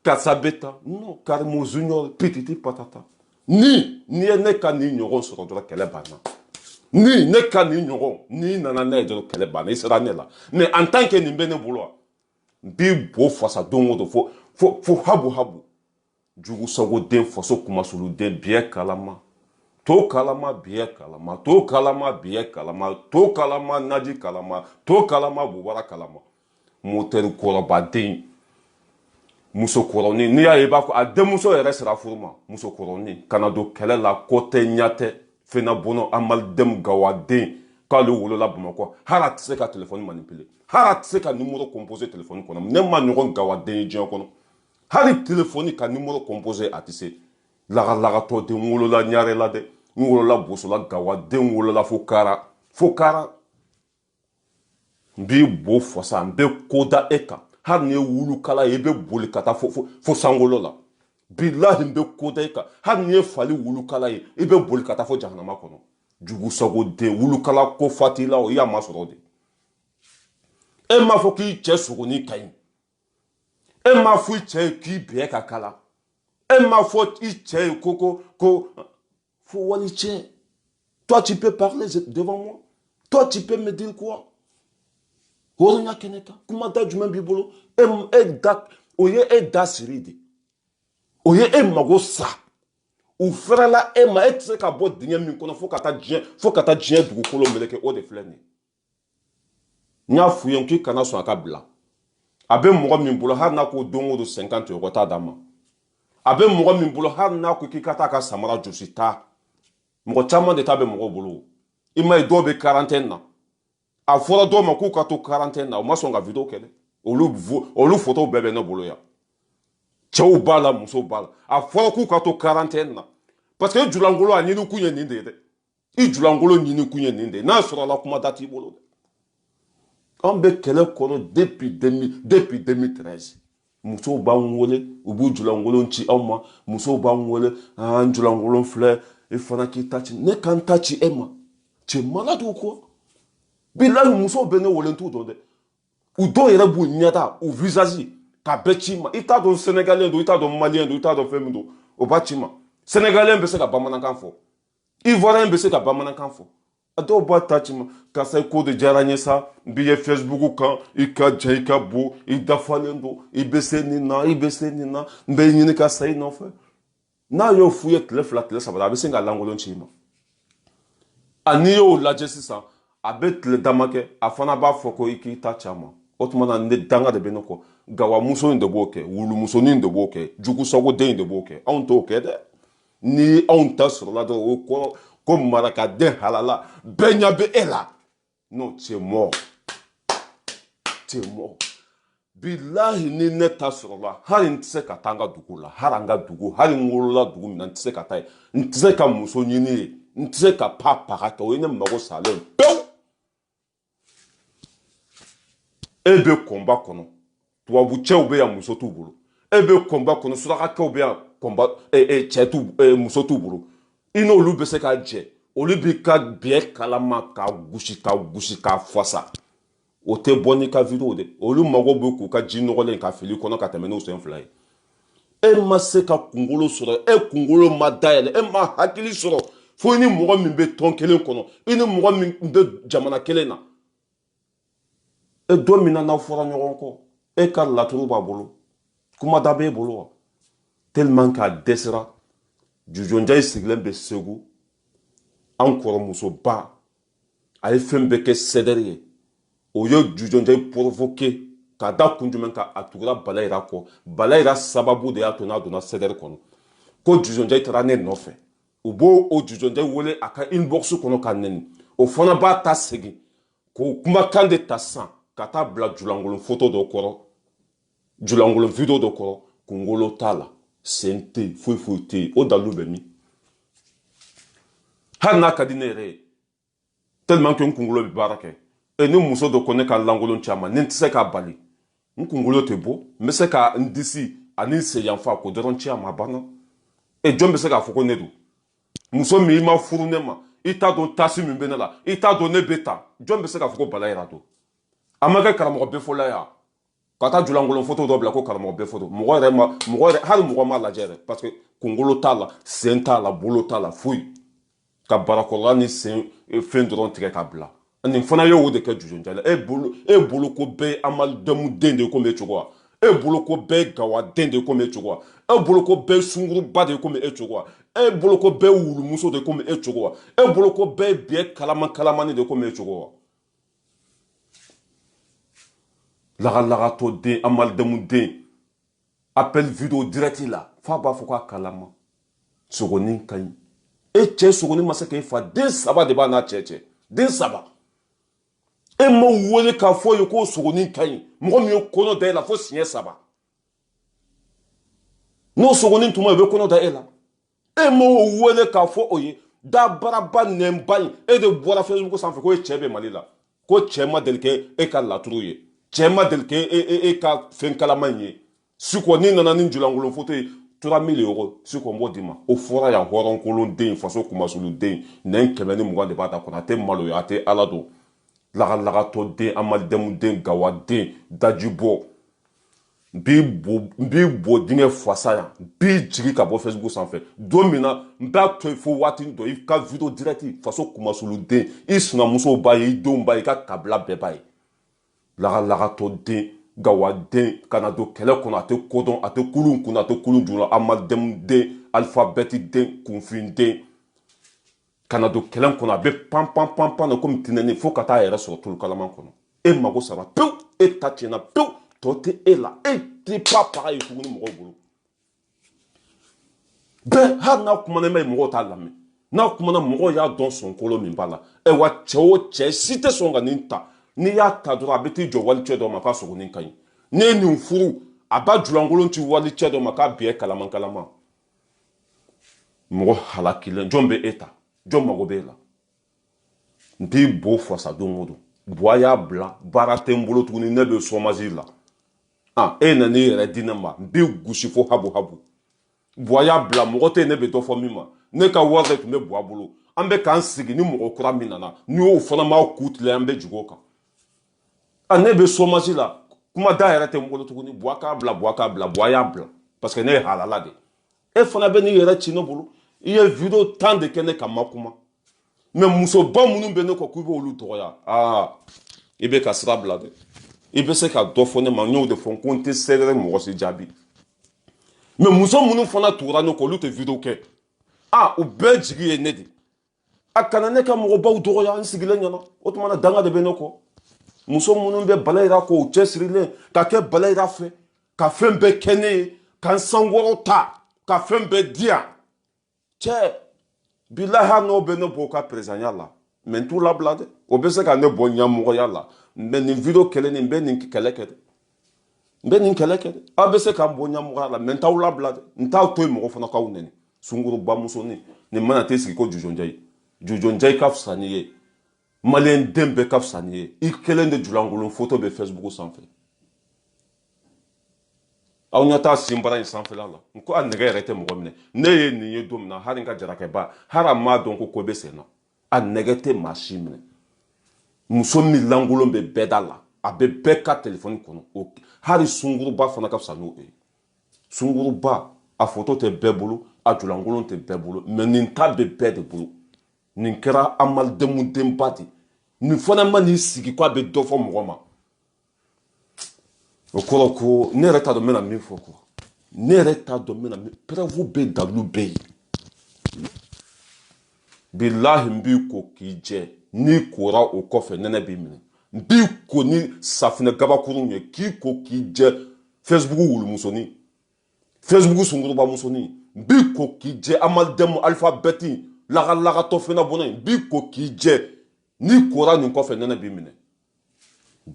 kasabeta non karimo junior pititi patata ni ye ne ka nin ɲɔgɔn sɔrɔ dɔrɔn kɛlɛ banna ni ne ka nin ɲɔgɔn n'i nana ne ye dɔrɔn kɛlɛ banna i sera ne la mais en tant que nin bɛ ne bolo n b'i bo fasa don o don fo habu jugusago den faso kumasulu den biɲɛ kalama to kalama biɲɛ kalama to kalama biɲɛ kalama to kalama naji kalama to kalama bobara kalama motɛri kɔrɔbaden musokɔrɔnin n'i y'a ye i b'a fɔ a denmuso yɛrɛ sera furu ma musokɔrɔnin kana don kɛlɛ la ko tɛ ɲɛ tɛ fɛnabɔnɔ amalidɛmu gawaden k'ale wolola bamakɔ hali a tɛ se ka telefɔni manipuler hali a tɛ se ka numéro composé telefɔni kɔnɔ ne ma ɲɔgɔn gawaden ye diɲɛ kɔnɔ hali telefɔni ka numéro composé a tɛ se lagalagatɔ den wolola ɲare la dɛ n wolola bosola gawaden wolola fo kara n b'i bo fasa n bɛ ko da e kan hali ni ye wulukala ye i bɛ boli ka taa fo sangolo la bilahi n bɛ ko da e kan hali ni ye fali wulukala ye i bɛ boli ka taa fo jahanama kɔnɔ jugusago den wulukala ko fati la o i y'a masɔrɔ de e m'a fɔ k'i cɛ sogonin ka ɲi e m'a fɔ i cɛ ye k'i biɲɛ ka kala e m'a fɔ i cɛ ye ko fo wali cɛ Toi, tu peux parler devant moi. Toi, tu peux me dire quoi? Horonya keneka. Kumata du même bibolo. Oye da siride. Oye mago sa. Ou frère là ma et se ka bo dinye min kono faut kata djien dugu kolo meleke o de flene. Nya fuyon ki kana so aka bla. Abe mo min bolo har na ko dongo do 50 euro ta dama. Abe mo min bolo har na ko ki kata ka samara josita. Mo chama de tabe mo bolo. Ima do be quarantaine na. A fora do ma ku ka to quarantaine na o ma so nga video kele. Olu photo bebe no bolo ya. Tchao bala muso bala. A fora ku ka to quarantaine na. Parce que julangolo a ninu kunye ninde de. I julangolo ninu kunye ninde. Na sura la kuma dati bolo. On be kele kono depuis 2013. Muso ba nwole, ubu julangolo nchi oma, muso ba nwole, julangolo fle, e fana ki tachi, ne kan tachi ema. Tu es malade ou quoi? Bilal muso bene wole tout donde. Ou do yere bu nyata, ou visage, ka betima. Ita do Sénégalais do, ita do Malien do, ita do Femme o batima. Sénégalais mbese ka bamana kanfo. Ivoirien mbese ka bamana kanfo. Ado ba tachima ka say ko de jaranye sa biye Facebook kan ika jaika bo I dafalendo I bese ni na mbe nyine ka say no fe. Na yo fuye tle sabada bese nga langolo nchima. Ani yo la jesisa abet le damake afana ba foko iki tachama. Otmana ne danga de benoko gawa muso inde boke wulu muso ni inde boke jugu sogo de inde boke on to kede ni on ta sur la do ko comme maraka de halala benya be ela non tu es mort billahi ni neta sur la hari ntse katanga dugu la haranga dugu hari ngolola dugu mina ntse katai ntse ka muso nyini ntse ka papa ka wene mago sale ebe combat kono tuwabu chew be ya muso tu bulu ebe combat kono suraka kew be ya combat chetu muso tu bulu ino olu be se ka je olu bi ka bie kalama ka gushi ka fosa o te boni ka video de olu mago be ku ka jinogole ka fili kono ka temeno so enflay e ma se ka kungolo soro e kungolo madayele e ma hakili soro fo ni mo mi be ton kelen kono ini mo mi be jamana kelen na e domina na fora nyogon ko e ka laturu ba bolo kuma dabe bolo tellement ka desira jujonja siglen be segu encore muso ba ay fembe ke sederiye o yo jujonja provoquer ka da kunjumen ka atura balaira sababu de atona dona seder kono ko jujonja trane no fe o bo o jujonja wole aka inbox kono kaneni o fona ba ta segi ko kuma kande tasan kata bla julangolo photo do koro julangolo video do koro kungolo tala sente fuite o dalu bemi hana kadinere tellement que kungolo bi barake e ni muso do kone ka langolo nchama ntse ka bali kungolo te bo mese ka ndisi ani se yanfa ko doron nchama bana e jombe se ka foko nedu muso mi ma furu nema ita do tasi mi benala ita do ne beta jombe se ka foko bala irato amaka karamo be fola ya kata julangolo photo do bla ko karamo be photo mo har mo ma la jere parce que kungolo tala senta la bolo tala fui ka barakola ni sen fin doron tige ka bla ani fana yo wo de ka jujonjala e bolo ko be amal demu dende ko me chugwa e bolo ko be gawa dende ko me chugwa e bolo ko be sunguru bade ko me chugwa e bolo ko be wulu muso de ko me chugwa e bolo ko be bie kalamani de ko me chugwa laga to de amal demu de appel vidéo direct là fa ba foka kalama sogoni kan e che sogoni masake fa de saba de ba na cheche de saba e mo wole ka fo yo ko sogoni kan mo mi kono de la fo sinye saba no sogoni tuma be kono da ela e mo wole ka fo oye da baraba nembai e de bora Facebook sans fe ko chebe malila ko chema delke e ka la trouye chema delke e ka fen kalamanye suko ni nana ni julangolo photo 3000 euros suko mbo dima o fora ya horon kolon den faso kuma sulu den nen kemeni mugan de bata kona te malo ya te alado laga to den amal demu den gawa den dajibo Bi bo dinge fasa ya bi jigi ka bɔ Facebook sanfɛ don min na n b'a to yen fo waati dɔ i ka video direct faso kumasuluden i sinamusow b'a ye i denw b'a ye i ka kabila bɛɛ b'a ye lagalagatɔ den gawaden ka na don kɛlɛ kɔnɔ a tɛ kodɔn a tɛ kulun kunna a tɛ kulun jula amademu den alifabɛti den kunfin den ka na don kɛlɛ kɔnɔ a bɛ pan pan pan pan na komi tinɛni fo ka taa a yɛrɛ sɔrɔ tulu kalaman kɔnɔ e mago sara pewu e ta tiɲɛna pewu tɔ tɛ e la e tɛ pas pareil tuguni mɔgɔw bolo bɛɛ hali n'a kumana ma ye mɔgɔw t'a lamɛn n'a kumana mɔgɔw y'a dɔn sɔnkolo min b'a la wa cɛ o cɛ si tɛ sɔn ka nin ta n'i y'a ta dɔrɔn a bɛ t'i jɔ walicɛ dɔ ma k'a sogonin ka ɲi n'i ye nin furu a ba julankolon ci walicɛ dɔ ma k'a biɲɛ kalaman kalaman mɔgɔ halakilen jɔn bɛ e ta jɔn mago b'e la n t'i bo fasa don o don buwa y'a bila baara tɛ n bolo tuguni ne bɛ sɔmasi la e na n'i yɛrɛ di ne ma n b'i gosi fo habu habu buwa y'a bila mɔgɔ tɛ ne bɛ dɔ fɔ min ma ne ka wari de tun bɛ buwa bolo an bɛ k'an sigi ni mɔgɔ kura min nana n'i y'o fana m'aw ku tile an bɛ jigin o kan ne bɛ sɔmasi la kuma da yɛrɛ tɛ n bolo tuguni buwa k'a bila buwa k'a bila buwa y'a bila parce que ne ye halala de e fana bɛ n'i yɛrɛ ci ne bolo i ye video 10 de kɛ ne ka ma kuma mais musoba minnu bɛ ne kɔ k'u b'olu tɔgɔya i bɛ ka sira bila dɛ i bɛ se ka dɔ fɔ ne ma n y'o de fɔ ko n tɛ sɛgɛrɛ mɔgɔ si jaabi mais muso minnu fana tugura ne kɔ olu tɛ video kɛ u bɛɛ jigi ye ne de a kana ne ka mɔgɔbaw dɔgɔya n sigilen ɲɛna o tuma na danga de bɛ ne kɔ muso minnu bɛ bala yira kɔ u cɛsirilen ka kɛ bala yira fɛ ka fɛn bɛɛ kɛ ne ye ka n sankɔrɔ ta ka fɛn bɛɛ di yan cɛ bilahi hali n'o bɛ ne bɔ o ka perezanya la mais n t'u labila dɛ o bɛ se ka ne bɔ ɲɛmɔgɔya la mais nin video kɛlɛ nin n bɛ nin kɛlɛ kɛ dɛ n bɛ nin kɛlɛ kɛ dɛ aw bɛ se k'an bɔ ɲɛmɔgɔya la mais n t'aw labila dɛ n t'a to yen mɔgɔ fana k'aw nɛni sunguruba musonin nin mana tɛ sigi ko Jojo Njayi ka fisa n'i ye maliyɛn den bɛɛ ka fisa n'i ye i kelen de julankolon photo bɛ Facebook sanfɛ aw ɲɛ t'a sinbara in sanfɛla la n ko a nɛgɛ yɛrɛ tɛ mɔgɔ minɛ ne ye nin ye don min na hali n ka jarakɛba hali a m'a dɔn ko bɛ sen na a nɛgɛ tɛ maa si minɛ muso min lankolon bɛ bɛɛ da la a bɛ bɛɛ ka telefɔni kɔnɔ hali sunguruba fana ka fisa n'o ye sunguruba a photo tɛ bɛɛ bolo a julankolon tɛ bɛɛ bolo mais nin ta bɛ bɛɛ de bolo nin kɛra amalidemu denba de nin fana ma n'i sigi ko a bɛ dɔ fɔ mɔgɔ ma o kɔrɔ ko ne yɛrɛ t'a dɔn n bɛna min fɔ quoi ne yɛrɛ t'a dɔn n bɛna min preuve bɛ dalilu bɛ yen bilahi n b'i ko k'i jɛ n'i kora o kɔfɛ nɛnɛ b'i minɛ n b'i ko ni safinɛ gabakurun ye k'i ko k'i jɛ Facebook wulumusonin Facebook sunguruba musonin n b'i ko k'i jɛ amalidemu alifabɛti lagalagatɔ fɛnɛ bɔnna yen n b'i ko k'i jɛ n'i kora nin kɔfɛ nɛnɛ b'i minɛ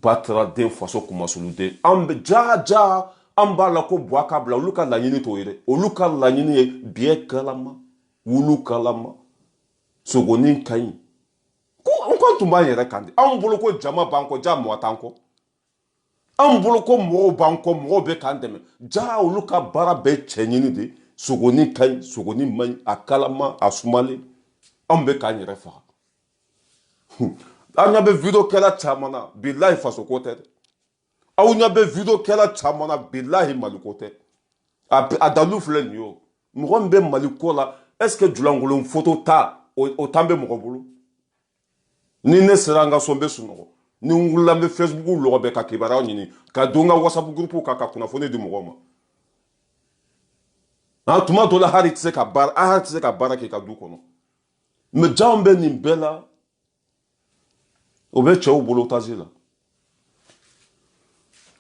batara den faso kumasuluden an bɛ ja an b'a la ko buwa k'a bila olu ka laɲini t'o ye dɛ olu ka laɲini ye biɲɛ kalama wulu kalama sogonin ka ɲi n ko tun b'an yɛrɛ kan de anw bolo ko jama b'an kɔ ja mɔgɔ t'an kɔ anw bolo ko mɔgɔw b'an kɔ mɔgɔw bɛ k'an dɛmɛ ja olu ka baara bɛɛ cɛ ɲini de sogonin ka ɲi sogonin man ɲi a kalama a sumalen anw bɛ k'an yɛrɛ faga aw ɲɛ bɛ video kɛla caman na bilahi faso ko tɛ dɛ aw ɲɛ bɛ video kɛla caman na bilahi mali ko tɛ a dalilu filɛ nin ye o mɔgɔ min bɛ mali ko la est ce que julankolon photo ta o tan bɛ mɔgɔ bolo ni ne sera an ka so n bɛ sunɔgɔ ni n wulila n bɛ Facebook lɔgɔ bɛɛ ka kibaruyaw ɲini ka don n ka WhatsApp groupe kan ka kunnafoni di mɔgɔw ma tuma dɔ la hali tɛ se ka baara kɛ i ka du kɔnɔ mais janw bɛ nin bɛɛ la o bɛ cɛw bolo tazi la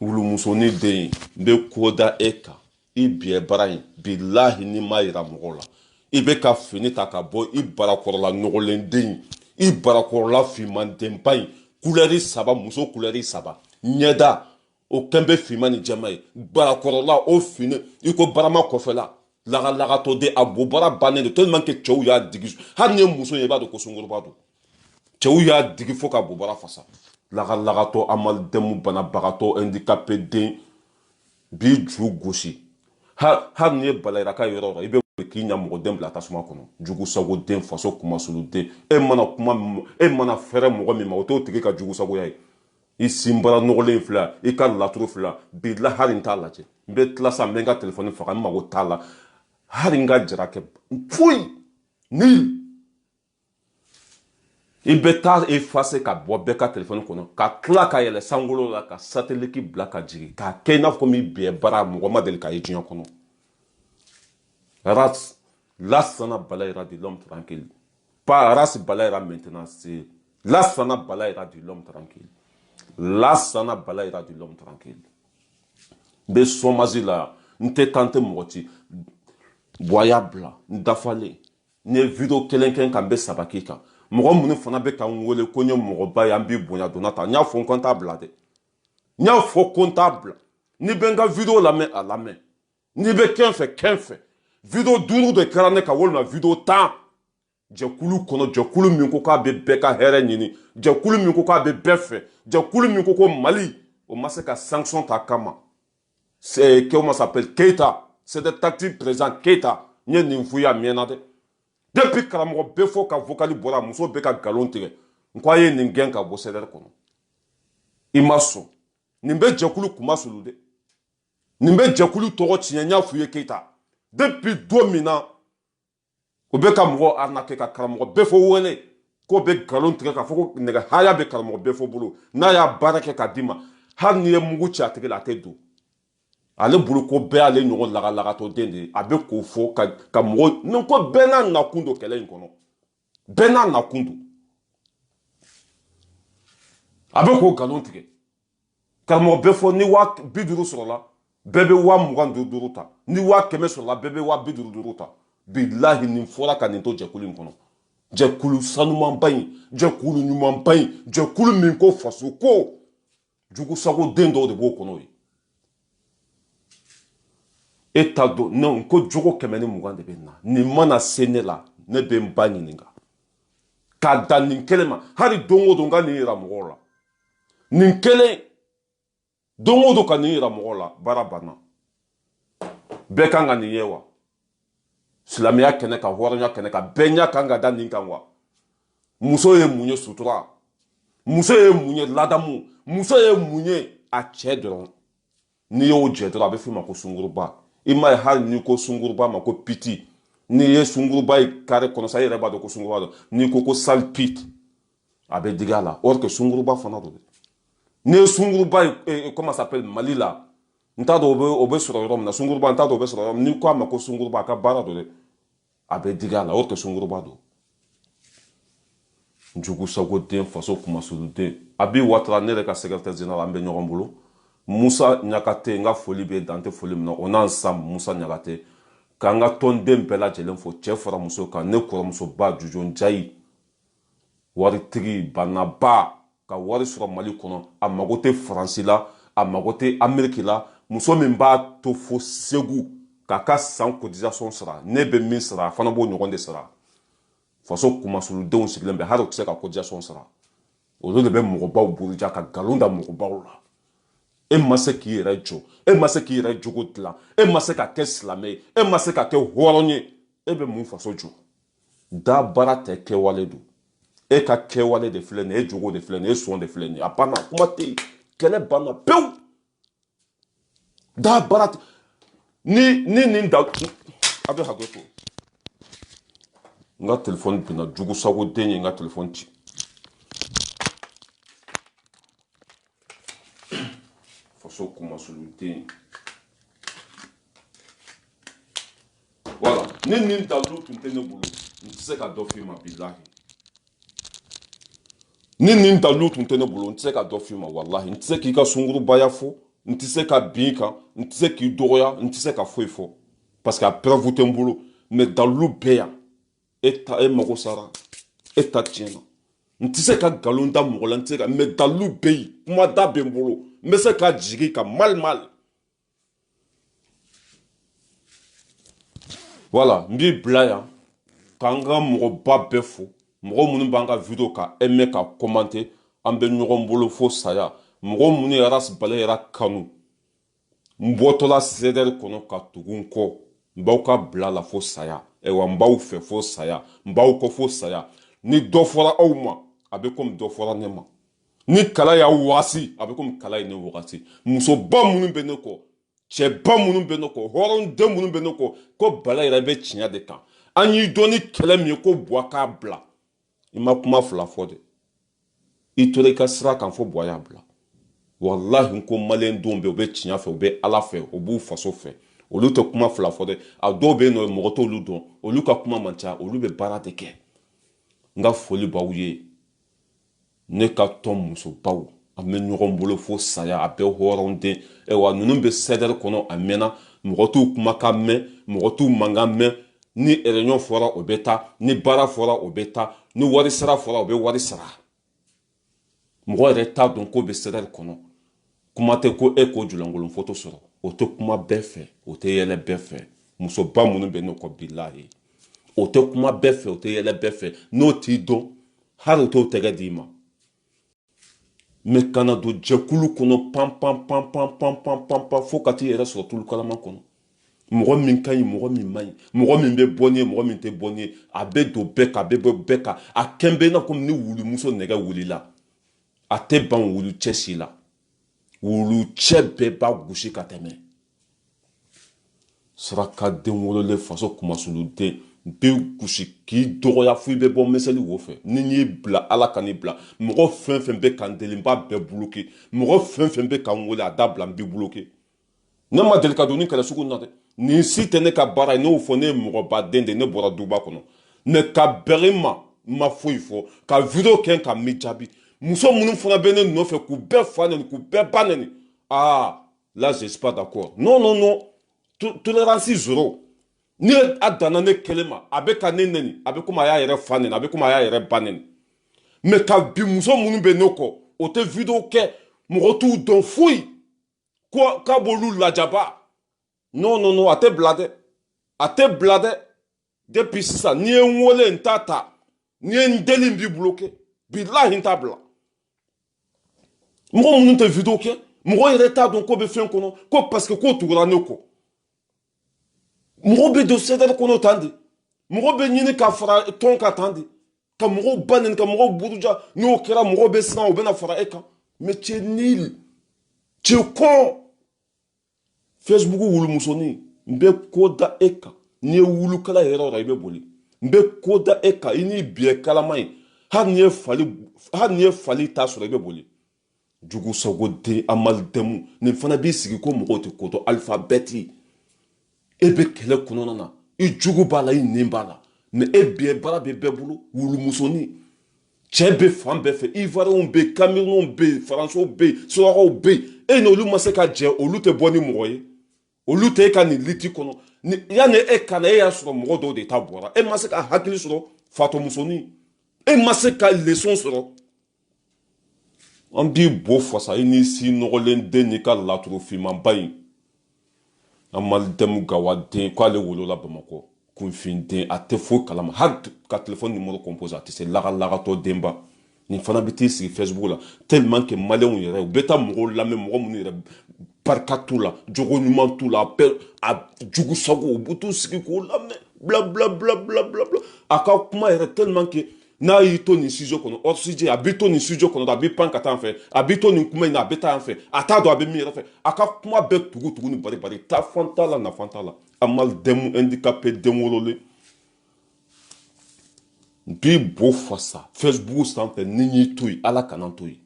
wulumusonin den n bɛ ko da e kan i biɲɛ bara in bilahi n'i ma yira mɔgɔw la i bɛ ka fini ta ka bɔ i barakɔrɔla nɔgɔlen den i barakɔrɔla finman denba in kulɛri saba muso kulɛri saba ɲɛda o kɛn bɛ finman ni jɛma ye barakɔrɔla o fini i ko barama kɔfɛla lagalagatɔ de a bo bara bannen de tellement que cɛw y'a digi hali ni ye muso ye i b'a dɔn ko sunguruba don cɛw y'a digi fo ka bo bara fasa lagalagatɔ amalidɛmu banabagatɔ handicapé den b'i ju gosi hali ni ye balayiraka yɔrɔ o yɔrɔ i bɛ k'i ɲɛ mɔgɔ den bila tasuma kɔnɔ jugu sago den faso kumasuluden e mana fɛrɛ mɔgɔ min ma o t'o tigi ka jugu sagoya ye i simbara nɔgɔlen filɛ i ka laturu filɛ bila hali n t'a lajɛ n bɛ tila sa n bɛ n ka telefɔni faga n mago t'a la hali n ka jara kɛ foyi ni i bɛ taa effacer ka bɔ bɛɛ ka telefɔni kɔnɔ ka tila ka yɛlɛ sankolo la ka satellite bila ka jigin k'a kɛ i n'a fɔ min bɛɛ bara mɔgɔ ma deli k'a ye diɲɛ kɔnɔ race Lassana Bala ira de l'homme tranquille. Pas race Bala ira maintenant, c'est Lassana Bala ira de l'homme tranquille. Lassana Bala ira de l'homme tranquille. De somazi la, n'te tante moti, boyable, n'dafale, ne vidéo quelqu'un qui a sabakika. Mɔgɔ minnu fana bɛ ka n wele ko n ye mɔgɔba ye an b'i bonya Donata n y'a fɔ n ko n t'a bila dɛ n y'a fɔ ko n t'a bila n'i bɛ n ka vidéo lamɛn a lamɛn n'i bɛ kɛn fɛ vidéo 5 de kɛra ne ka walima vidéo 10 jɛkulu kɔnɔ jɛkulu min ko k'a bɛ bɛɛ ka hɛrɛ ɲini jɛkulu min ko k'a bɛ bɛɛ fɛ jɛkulu min ko Mali o ma se ka sanction ta kama c'est comment s'appelle Keita c'est des tactiques président Keita n ye nin f'u ye a mɛnna dɛ depuis karamɔgɔ bɛɛ fɔ ka vocali bɔra muso bɛ ka galon tigɛ n ko a ye nin gɛn ka bɔ CDR kɔnɔ i ma sɔn nin bɛ jɛkulu kuma sulu dɛ nin bɛ jɛkulu tɔgɔ tiɲɛ n y'a f'u ye Keita depuis don min na o bɛ ka mɔgɔ arnaquer ka karamɔgɔ bɛɛ fɔ wele k'o bɛ galon tigɛ k'a fɔ ko nɛgɛ haya bɛ karamɔgɔ bɛɛ fɔ bolo n'a y'a baara kɛ k'a d'i ma hali n'i ye mugu ci a tigi la a tɛ don ale bolo ko bɛɛ ale ɲɔgɔn lagalagatɔ den de ye a bɛ k'o fɔ ka mɔgɔ nin ko bɛɛ n'a nakun don kɛlɛ in kɔnɔ bɛɛ n'a nakun don a bɛ k'o galon tigɛ karamɔgɔ bɛɛ fɔ ni 50 sɔrɔla bɛɛ bɛ 25 ta ni 100 sɔrɔla bɛɛ bɛ 55 ta bilahi nin fɔra ka nin to jɛkulu in kɔnɔ jɛkulu sanumanba in jɛkulu ɲumanba in jɛkulu min ko faso ko jugusago den dɔw de b'o kɔnɔ ye e t'a dɔn non ko jogo 120 de bɛ na nin mana se ne la ne bɛ n ba ɲininka k'a da nin kelen ma hali don o don n ka nin yira mɔgɔw la nin kelen don o don ka nin yira mɔgɔw la baara banna bɛɛ kan ka nin ye wa silamɛya kɛnɛ kan hɔrɔnya kɛnɛ kan bɛɛ ɲɛ kan ka da nin kan wa muso ye mun ye sutura muso ye mun ye ladamu muso ye mun ye a cɛ dɔrɔn n'i y'o jɛ dɔrɔn a bɛ f'i ma ko sunguruba i m'a ye hali n'i ko sunguruba ma ko piti n'i ye sunguruba ye kare kɔnɔ sa i yɛrɛ b'a dɔn ko sunguruba don n'i ko sale pit a bɛ digi a la or que sunguruba fana don n'i ye sunguruba ye comment ça s'appelle Mali la n t'a dɔn o bɛ sɔrɔ yɔrɔ min na sunguruba n t'a dɔn o bɛ sɔrɔ yɔrɔ min n'i ko a ma ko sunguruba a ka baara don dɛ a bɛ digi a la or que sunguruba don jugusago den faso kumasulu den Abi Ouattara ne yɛrɛ ka secrétaire général an bɛ ɲɔgɔn bolo Musa Ɲakate n ka foli bɛ dan tɛ foli min na on ensemble Musa Ɲakate k'an ka tɔnden bɛɛ lajɛlen fo cɛ fara muso kan ne kɔrɔmusoba Jojo Njayi waritigi banaba ka wari sɔrɔ Mali kɔnɔ a mago tɛ Faransi la a mago tɛ Amérique la muso min b'a to fo Segu k'a ka san cotisation sara ne bɛ min sara a fana b'o ɲɔgɔn de sara faso kumasuludenw sigilen bɛ hali u tɛ se ka cotisation sara olu de bɛ mɔgɔbaw buruja ka nkalon da mɔgɔbaw la e ma se k'i yɛrɛ jɔ e ma se k'i yɛrɛ jogo dilan e ma se ka kɛ silamɛ ye e ma se ka kɛ hɔrɔn ye e bɛ mun faso jɔ da baara tɛ kɛwale don e ka kɛwale de filɛ nin ye e jogo de filɛ nin ye e sɔn de filɛ nin ye a banna kuma tɛ yen kɛlɛ banna pewu da baara tɛ ni nin da a bɛ hakɛ to n ka telefɔni binna jugusago den ye n ka telefɔni ci faso kumasuluden voilà ni nin dalu tun tɛ ne bolo n tɛ se ka dɔ f'i ma bilahi ni nin dalu tun tɛ ne bolo n tɛ se ka dɔ f'i ma walahi n tɛ se k'i ka sungurubaya fɔ n tɛ se ka bin i kan n tɛ se k'i dɔgɔya n tɛ se ka foyi fɔ parce que a preuve tɛ n bolo mais dalu bɛɛ yan e mago sara e ta tiɲɛna n tɛ se ka nkalon da mɔgɔ la n tɛ se ka mais dalu bɛ yen kuma da bɛ n bolo n bɛ se ka jigin ka mal voilà n b'i bila yan k'an ka mɔgɔba bɛɛ fo mɔgɔ minnu b'an ka video ka aimer ka commenter an bɛ ɲɔgɔn bolo fo saya mɔgɔ minnu ye race Bala yɛrɛ kanu n bɔtɔla CDR kɔnɔ ka tugu n kɔ n b'aw ka bila la fo saya ayiwa n b'aw fɛ fo saya n b'aw kɔ fo saya ni dɔ fɔra aw ma a bɛ komi dɔ fɔra ne ma ni kala ya wasi a bɛ komi kala ye ne wagati musoba minnu bɛ ne kɔ cɛba minnu bɛ ne kɔ hɔrɔnden minnu bɛ ne kɔ ko bala yɛrɛ bɛ tiɲɛ de kan an y'i dɔn ni kɛlɛ min ye ko buwa k'a bila i ma kuma fila fɔ dɛ i tora i ka sira kan fɔ buwa y'a bila walahi ko maliyɛn denw bɛ u bɛ tiɲɛ fɛ u bɛ ala fɛ u b'u faso fɛ olu tɛ kuma fila fɔ dɛ a dɔw bɛ yen nɔ mɔgɔ t'olu dɔn olu ka kuma man ca olu bɛ baara de kɛ n ka foli b'aw ye ne ka tɔn musobaw an bɛ ɲɔgɔn bolo fo saya a bɛɛ hɔrɔnden wa ninnu bɛ sɛdɛri kɔnɔ a mɛnna mɔgɔ t'u kumakan mɛn mɔgɔ t'u mankan mɛn ni réunion fɔra o bɛ taa ni baara fɔra o bɛ taa ni wari sara fɔra o bɛ wari sara mɔgɔ yɛrɛ t'a dɔn ko bɛ sɛdɛri kɔnɔ kuma tɛ ko e ko julankolon foto sɔrɔ o tɛ kuma bɛɛ fɛ o tɛ yɛlɛ bɛɛ fɛ musoba minnu bɛ ne kɔ bilahi o tɛ kuma bɛɛ fɛ o tɛ yɛlɛ bɛɛ fɛ n'o t'i dɔn hali o t'o tɛgɛ d'i ma mɛ kana don jɛkulu kɔnɔ pan pan pan pan pan pan pan pan fo ka t'i yɛrɛ sɔrɔ tulu kalama kɔnɔ mɔgɔ min ka ɲi mɔgɔ min man ɲi mɔgɔ min bɛ bɔ ni ye mɔgɔ min tɛ bɔ ni ye a bɛ don bɛɛ kan a bɛ bɔ bɛɛ kan a kɛn bɛ i n'a komi ni wulumuso nɛgɛ wulila a tɛ ban wulu cɛ si la wulu cɛ bɛɛ b'a gosi ka tɛmɛ sarakaden wololen faso kumasuluden bɛ gosi k'i dɔgɔya fo i bɛ bɔ miseli wo fɛ ni y'i bila ala ka n'i bila mɔgɔ fɛn fɛn bɛ kan deli n b'a bɛɛ buluke mɔgɔ fɛn fɛn bɛ kan wele a da bila n b'i buluke ne ma deli ka don ni kɛlɛ sugu na dɛ nin si tɛ ne ka baara ye n'o fɔ ne ye mɔgɔbaden de ne bɔra duba kɔnɔ mɛ ka bɛn ma foyi fɔ ka video kɛ ka mi jaabi muso minnu fana bɛ ne nɔfɛ k'u bɛɛ fa neni k'u bɛɛ ba neni ah là je suis pas d'accord non non non tolérance zéro ni a danna ne kelen ma a bɛ ka ne neni a bɛ komi a y'a yɛrɛ fa neni a bɛ komi a y'a yɛrɛ ba neni mɛ ka bi muso minnu bɛ ne kɔ o tɛ video kɛ mɔgɔ t'u dɔn foyi k'a b'olu lajaba non non non a tɛ bila dɛ a tɛ bila dɛ depuis sisan n'i ye n wele n t'a ta n'i ye n deli n b'i bloqué bilahi n t'a bila mɔgɔ minnu tɛ video kɛ mɔgɔ yɛrɛ t'a dɔn ko bɛ fɛn kɔnɔ ko parce que ko tugura ne kɔ mɔgɔ bɛ don sɛdɛri kɔnɔ tan de mɔgɔ bɛ ɲini ka fara tɔn kan tan de ka mɔgɔw ba neni ka mɔgɔw buruja n'o kɛra mɔgɔw bɛ siran u bɛna fara e kan mais tu es nul tu es con Facebook wulumusonin n bɛ ko da e kan n'i ye wulukala yɛrɛ o la i bɛ boli n bɛ ko da e kan i n'i biɲɛ kalama ye hali n'i ye fali ta sɔrɔ i bɛ boli jugu sago den amalidɛmu nin fana b'i sigi ko mɔgɔw tɛ ko dɔn alphabɛti e bɛ kɛlɛ kɔnɔna na i jugu b'a la i nin b'a la mɛ e biɲɛ baara bɛ bɛɛ bolo wulumusonin cɛ bɛ fan bɛɛ fɛ ivoiriyɛnw bɛ yen camerounɛw bɛ yen faransɛw bɛ yen surakaw bɛ yen e n'olu ma se ka jɛ olu tɛ bɔ ni mɔgɔ ye olu tɛ e ka nin liti kɔnɔ yanni e kana e y'a sɔrɔ mɔgɔ dɔw de ta bɔra e ma se ka hakili sɔrɔ fatɔmusonin e ma se ka leçon sɔrɔ an b'i bo fasa i n'i si nɔgɔlen den n'i ka laturu fimanba in an malidɛmu gawaden k'ale wolola bamakɔ kunfinden a tɛ foyi kalama hali ka telefɔni nimero compose a tɛ se lagalagatɔ denba nin fana bɛ t'i sigi Facebook la tellement que maliyɛnw yɛrɛ u bɛ taa mɔgɔw lamɛn mɔgɔ minnu yɛrɛ barika t'u la jogo ɲuman t'u la a jugu sago u bɛ t'u sigi k'u lamɛn bla bla bla bla bla bla a ka kuma yɛrɛ tellement que n'a y'i to nin studio kɔnɔ hors sujet a b'i to nin studio kɔnɔ a b'i pan ka taa yan fɛ a b'i to nin kuma in na a bɛ taa yan fɛ a t'a dɔn a bɛ min yɛrɛ fɛ a ka kuma bɛɛ tugu ni bari taafan t'a la nafan t'a la a malidɛmu handicapé den wololen bi bo fasa Facebook sanfɛ ni y'i to yen ala kana to yen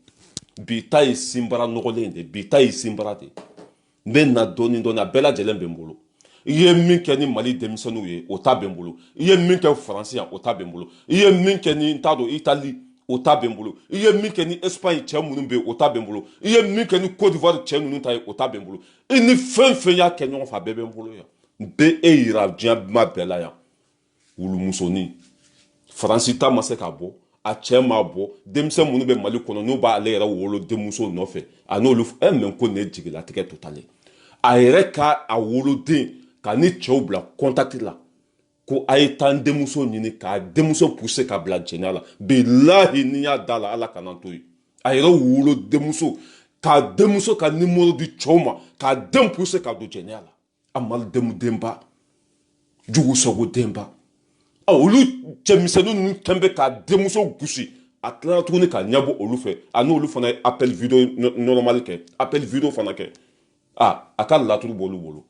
bi ta ye sinbara nɔgɔlen de bi ta ye sinbara de n bɛ na dɔɔni dɔɔni a bɛɛ lajɛlen bɛ n bolo i ye min kɛ ni mali denmisɛnninw ye o ta bɛ n bolo i ye min kɛ faransi yan o ta bɛ n bolo i ye min kɛ ni n t'a dɔn itali o ta bɛ n bolo i ye min kɛ ni espagne cɛ minnu bɛ yen o ta bɛ n bolo i ye min kɛ ni côte d'ivoire cɛ ninnu ta ye o ta bɛ n bolo i ni fɛn fɛn y'a kɛ ɲɔgɔn fɛ a bɛɛ bɛ n bolo yan n bɛ e yira diɲɛ ma bɛɛ la yan wulumusonin faransi ta ma se k'a bɔ a cɛ m'a bɔ denmisɛn minnu bɛ mali kɔnɔ n'u b'ale yɛrɛ wolo denmuso nɔfɛ a n'olu mɛ ko nin ye jigilatigɛ totale a yɛrɛ ka a woloden ka ni cɛw bila contact la ko a ye taa n denmuso ɲini k'a denmuso pousser ka bila jɛnɛya la bilahi n'i y'a da la ala kana to yen a yɛrɛ wolo denmuso k'a denmuso ka numéro di cɛw ma k'a den pousser ka don jɛnɛya la a malidɛmu denba jugu sago denba olu cɛmisɛnnin ninnu kɛn bɛ k'a denmuso gosi a tilala tuguni ka ɲɛbɔ olu fɛ a n'olu fana ye appel vidéo normal kɛ appel vidéo fana kɛ a ka laturu b'olu bolo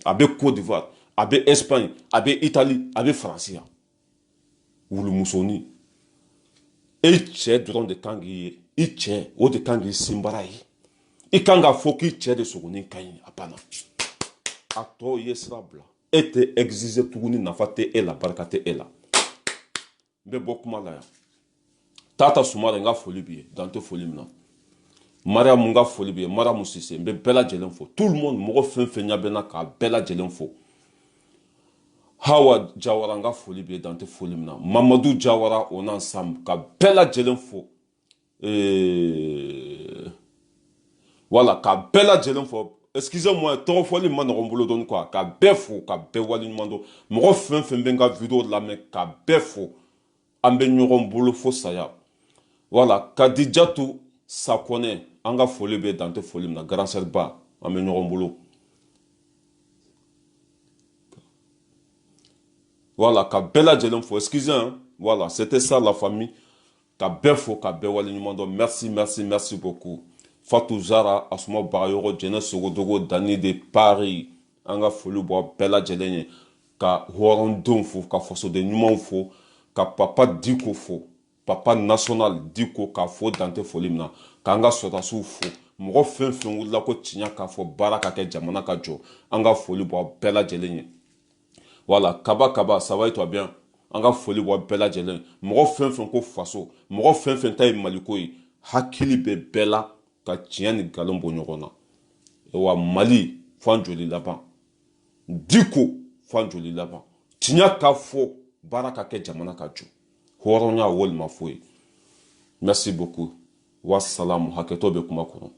a bɛ Côte d'Ivoire a bɛ Espagne a bɛ Italie a bɛ France yan wulumusonin e cɛ dɔrɔn de kan k'i ye i cɛ o de kan k'i sinbara ye i kan ka fɔ k'i cɛ de sogonin ka ɲi a banna a tɔ ye sira bila e tɛ exiger tuguni nafa tɛ e la barika tɛ e la n bɛ bɔ kuma la yan Tata Sumare n ka foli b'i ye dan tɛ foli min na Mariam n ka foli b'i ye Mariam Sise n bɛ bɛɛ lajɛlen fo tout le monde mɔgɔ fɛn fɛn ɲɛ bɛ n na k'a bɛɛ lajɛlen fo Hawa Jawara n ka foli b'i ye dan tɛ foli min na Mamadou Jawara on ensemble ka bɛɛ lajɛlen fo voilà ka bɛɛ lajɛlen fo excusez-moi tɔgɔ fɔli ma nɔgɔn n bolo dɔɔni quoi ka bɛɛ fo ka bɛɛ waleɲuman dɔn mɔgɔ fɛn fɛn bɛ n ka vidéo lamɛn ka bɛɛ fo an bɛ ɲɔgɔn bolo fo saya voilà Kadijatu Sakɔnɛ an ka foli bɛ dan tɛ foli min na grand sœur ba an bɛ ɲɔgɔn bolo voilà ka bɛɛ lajɛlen fo excusez hein voilà c'était ça la famille ka bɛɛ fo ka bɛɛ waleɲuman dɔn merci beaucoup Fatou Zara Asuma Bagayoko Jɛnɛ Sogodogo Dani de Paris an ka foli bɔ bɛɛ lajɛlen ye ka hɔrɔndenw fo ka fasoden ɲumanw fo ka papa Diko fo papa national Diko k'a fo dan tɛ foli min na k'an ka sɔrɔdasiw fo mɔgɔ fɛn fɛn wulila ko tiɲɛ k'a fɔ baara ka kɛ jamana ka jɔ an ka foli bɔ bɛɛ lajɛlen ye voilà kaba ça va et toi bien an ka foli bɔ bɛɛ lajɛlen mɔgɔ fɛn fɛn ko faso mɔgɔ fɛn fɛn ta ye maliko ye hakili bɛ bɛɛ la ka tiɲɛ ni nkalon bɔ ɲɔgɔn na wa Mali fo an joli laban Diko fo an joli laban tiɲɛ ka fɔ baara ka kɛ jamana ka jɔ hɔrɔnya walima foyi merci beaucoup wassalamu hakɛtɔ bɛ kuma kɔnɔ